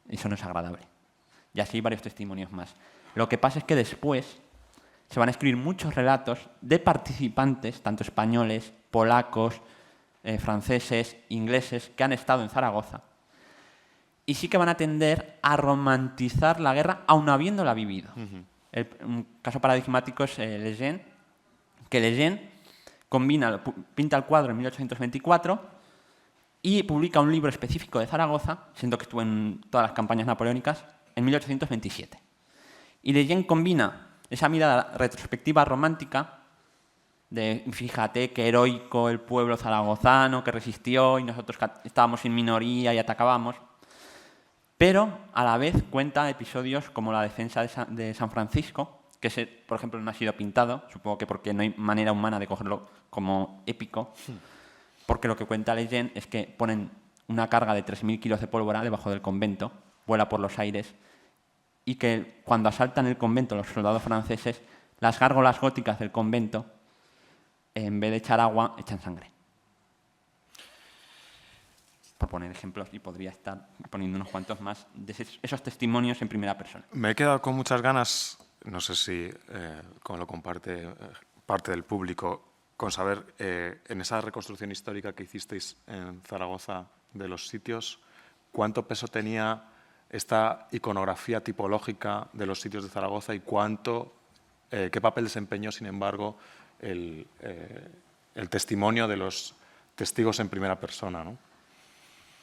Eso no es agradable. Y así hay varios testimonios más. Lo que pasa es que después se van a escribir muchos relatos de participantes, tanto españoles, polacos, franceses, ingleses, que han estado en Zaragoza. Y sí que van a tender a romantizar la guerra, aun habiéndola vivido. Un caso paradigmático es Lejeune, que Lejeune pinta el cuadro en 1824 y publica un libro específico de Zaragoza, siendo que estuvo en todas las campañas napoleónicas, en 1827. Y Lejeune combina esa mirada retrospectiva romántica de fíjate qué heroico el pueblo zaragozano que resistió y nosotros estábamos en minoría y atacábamos, pero a la vez cuenta episodios como la defensa de San Francisco, que ese, por ejemplo, no ha sido pintado, supongo que porque no hay manera humana de cogerlo como épico, porque lo que cuenta Lejeune es que ponen una carga de 3.000 kilos de pólvora debajo del convento, vuela por los aires, y que cuando asaltan el convento los soldados franceses, las gárgolas góticas del convento, en vez de echar agua, echan sangre. Por poner ejemplos, y podría estar poniendo unos cuantos más de esos testimonios en primera persona. Me he quedado con muchas ganas, no sé si como lo comparte parte del público, con saber en esa reconstrucción histórica que hicisteis en Zaragoza de los sitios, ¿cuánto peso tenía esta iconografía tipológica de los sitios de Zaragoza y qué papel desempeñó, sin embargo, el testimonio de los testigos en primera persona, ¿no?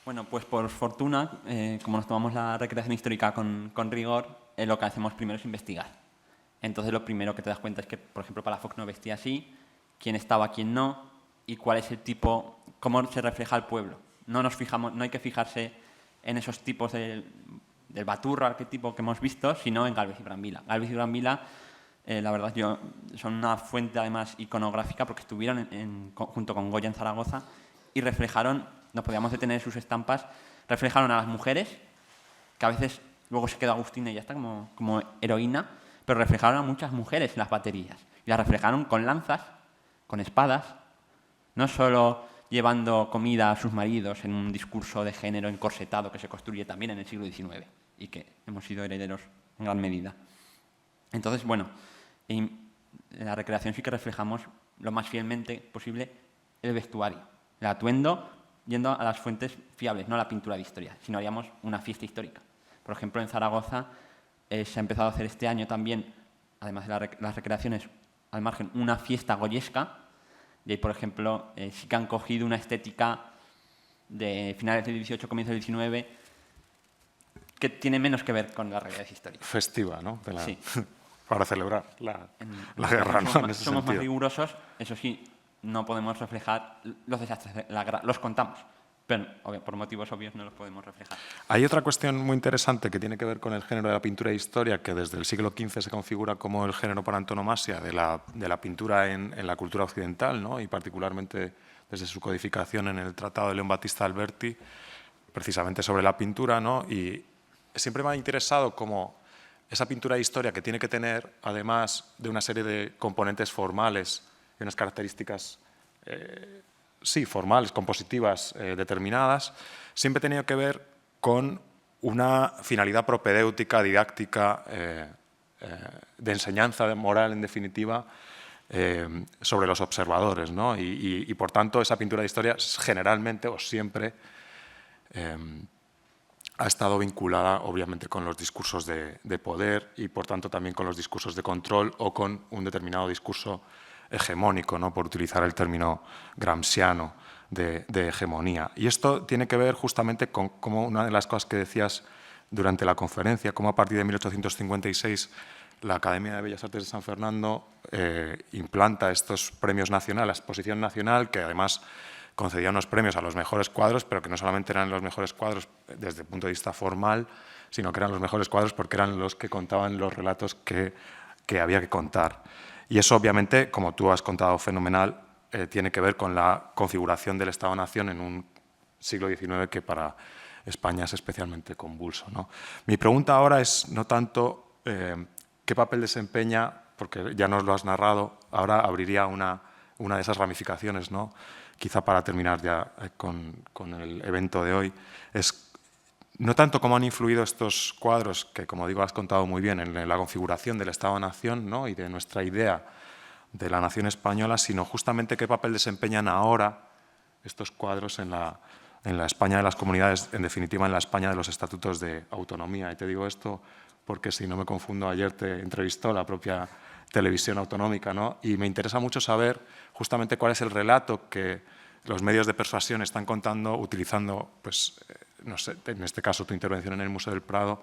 Bueno, pues por fortuna, como nos tomamos la recreación histórica con rigor, lo que hacemos primero es investigar. Entonces lo primero que te das cuenta es que, por ejemplo, Palafox no vestía así, quién estaba, quién no, y cuál es el tipo, cómo se refleja el pueblo. No hay que fijarse en esos tipos del baturro arquetipo que hemos visto, sino en Gálvez y Brambila. Gálvez y Brambila, la verdad, son una fuente además iconográfica porque estuvieron junto con Goya en Zaragoza y reflejaron, nos podíamos detener en sus estampas, reflejaron a las mujeres, que a veces luego se quedó Agustina y ya está como heroína, pero reflejaron a muchas mujeres en las baterías. Y las reflejaron con lanzas, con espadas, no solo llevando comida a sus maridos en un discurso de género encorsetado que se construye también en el siglo XIX y que hemos sido herederos en gran medida. Entonces, bueno, en la recreación sí que reflejamos lo más fielmente posible el vestuario, el atuendo, yendo a las fuentes fiables, no a la pintura de historia, sino haríamos una fiesta histórica. Por ejemplo, en Zaragoza se ha empezado a hacer este año también, además de las recreaciones al margen, una fiesta goyesca. Y ahí, por ejemplo, sí que han cogido una estética de finales del 18, comienzos del 19, que tiene menos que ver con la realidad histórica. Festiva, ¿no? Sí. Para celebrar la guerra, ¿no? Somos más rigurosos, eso sí, no podemos reflejar los desastres de la guerra, los contamos, pero por motivos obvios no los podemos reflejar. Hay otra cuestión muy interesante que tiene que ver con el género de la pintura de historia, que desde el siglo XV se configura como el género por antonomasia de la pintura en la cultura occidental, ¿no? Y particularmente desde su codificación en el Tratado de León Battista Alberti, precisamente sobre la pintura, ¿no? Y siempre me ha interesado cómo esa pintura de historia, que tiene que tener, además de una serie de componentes formales y unas características formales, compositivas determinadas, siempre ha tenido que ver con una finalidad propedéutica, didáctica, de enseñanza moral, en definitiva, sobre los observadores, ¿no? Y, por tanto, esa pintura de historia generalmente o siempre ha estado vinculada, obviamente, con los discursos de poder y, por tanto, también con los discursos de control o con un determinado discurso hegemónico, ¿no? Por utilizar el término gramsciano de hegemonía. Y esto tiene que ver justamente con cómo una de las cosas que decías durante la conferencia, cómo a partir de 1856 la Academia de Bellas Artes de San Fernando implanta estos premios nacionales, la exposición nacional, que además concedía unos premios a los mejores cuadros, pero que no solamente eran los mejores cuadros desde el punto de vista formal, sino que eran los mejores cuadros porque eran los que contaban los relatos que había que contar. Y eso, obviamente, como tú has contado fenomenal, tiene que ver con la configuración del Estado-Nación en un siglo XIX que para España es especialmente convulso, ¿no? Mi pregunta ahora es no tanto qué papel desempeña, porque ya nos lo has narrado, ahora abriría una de esas ramificaciones, ¿no? Quizá para terminar ya con el evento de hoy, es no tanto cómo han influido estos cuadros, que como digo has contado muy bien, en la configuración del Estado-Nación, ¿no? Y de nuestra idea de la nación española, sino justamente qué papel desempeñan ahora estos cuadros en la España de las comunidades, en definitiva en la España de los estatutos de autonomía. Y te digo esto porque, si no me confundo, ayer te entrevistó la propia televisión autonómica, ¿no? Y me interesa mucho saber justamente cuál es el relato que los medios de persuasión están contando utilizando, pues, no sé, en este caso tu intervención en el Museo del Prado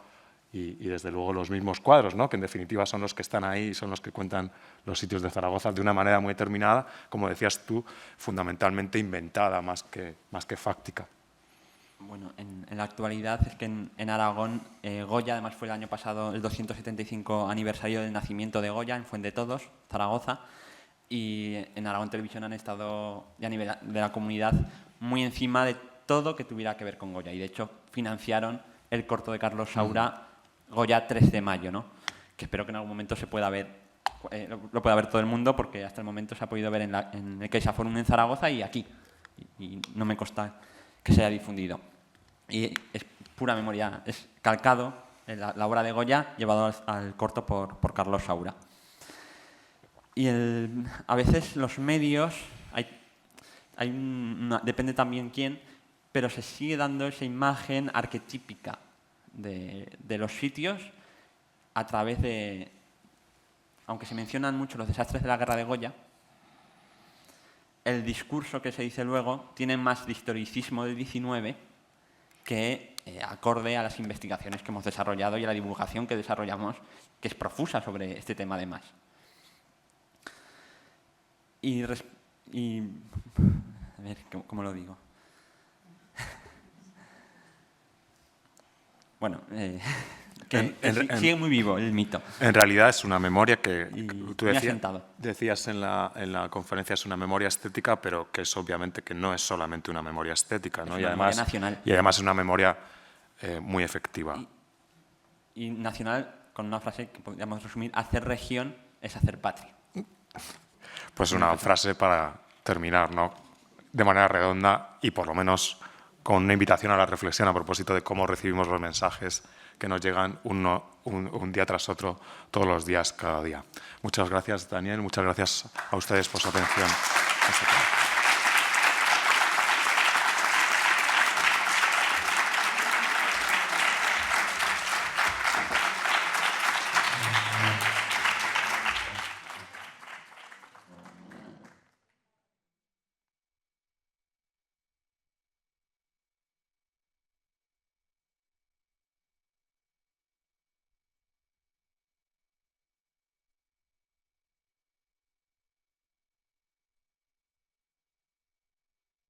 y desde luego los mismos cuadros, ¿no? Que en definitiva son los que están ahí y son los que cuentan los sitios de Zaragoza de una manera muy determinada, como decías tú, fundamentalmente inventada más que fáctica. Bueno, en la actualidad es que en Aragón, Goya, además fue el año pasado el 275 aniversario del nacimiento de Goya en Fuendetodos, Zaragoza, y en Aragón Televisión han estado, ya a nivel de la comunidad, muy encima de todo que tuviera que ver con Goya. Y de hecho financiaron el corto de Carlos Saura, Goya 3 de mayo, ¿no? Que espero que en algún momento se pueda ver, lo pueda ver todo el mundo, porque hasta el momento se ha podido ver en el CaixaForum en Zaragoza y aquí. Y no me consta que se haya difundido. Y es pura memoria, es calcado la obra de Goya llevado al corto por Carlos Saura. Y a veces los medios, depende también quién, pero se sigue dando esa imagen arquetípica de los sitios a través de, aunque se mencionan mucho los desastres de la guerra de Goya, el discurso que se dice luego tiene más de historicismo del XIX que acorde a las investigaciones que hemos desarrollado y a la divulgación que desarrollamos, que es profusa sobre este tema además. Y a ver, ¿cómo lo digo? Bueno, sigue muy vivo el mito. En realidad es una memoria que tú decías en la conferencia, es una memoria estética, pero que es obviamente que no es solamente una memoria estética, ¿no? Es una memoria nacional. Y además es una memoria muy efectiva. Y nacional, con una frase que podríamos resumir: hacer región es hacer patria. Pues una frase para terminar, ¿no? De manera redonda y por lo menos con una invitación a la reflexión a propósito de cómo recibimos los mensajes que nos llegan un día tras otro, todos los días, cada día. Muchas gracias, Daniel. Muchas gracias a ustedes por su atención.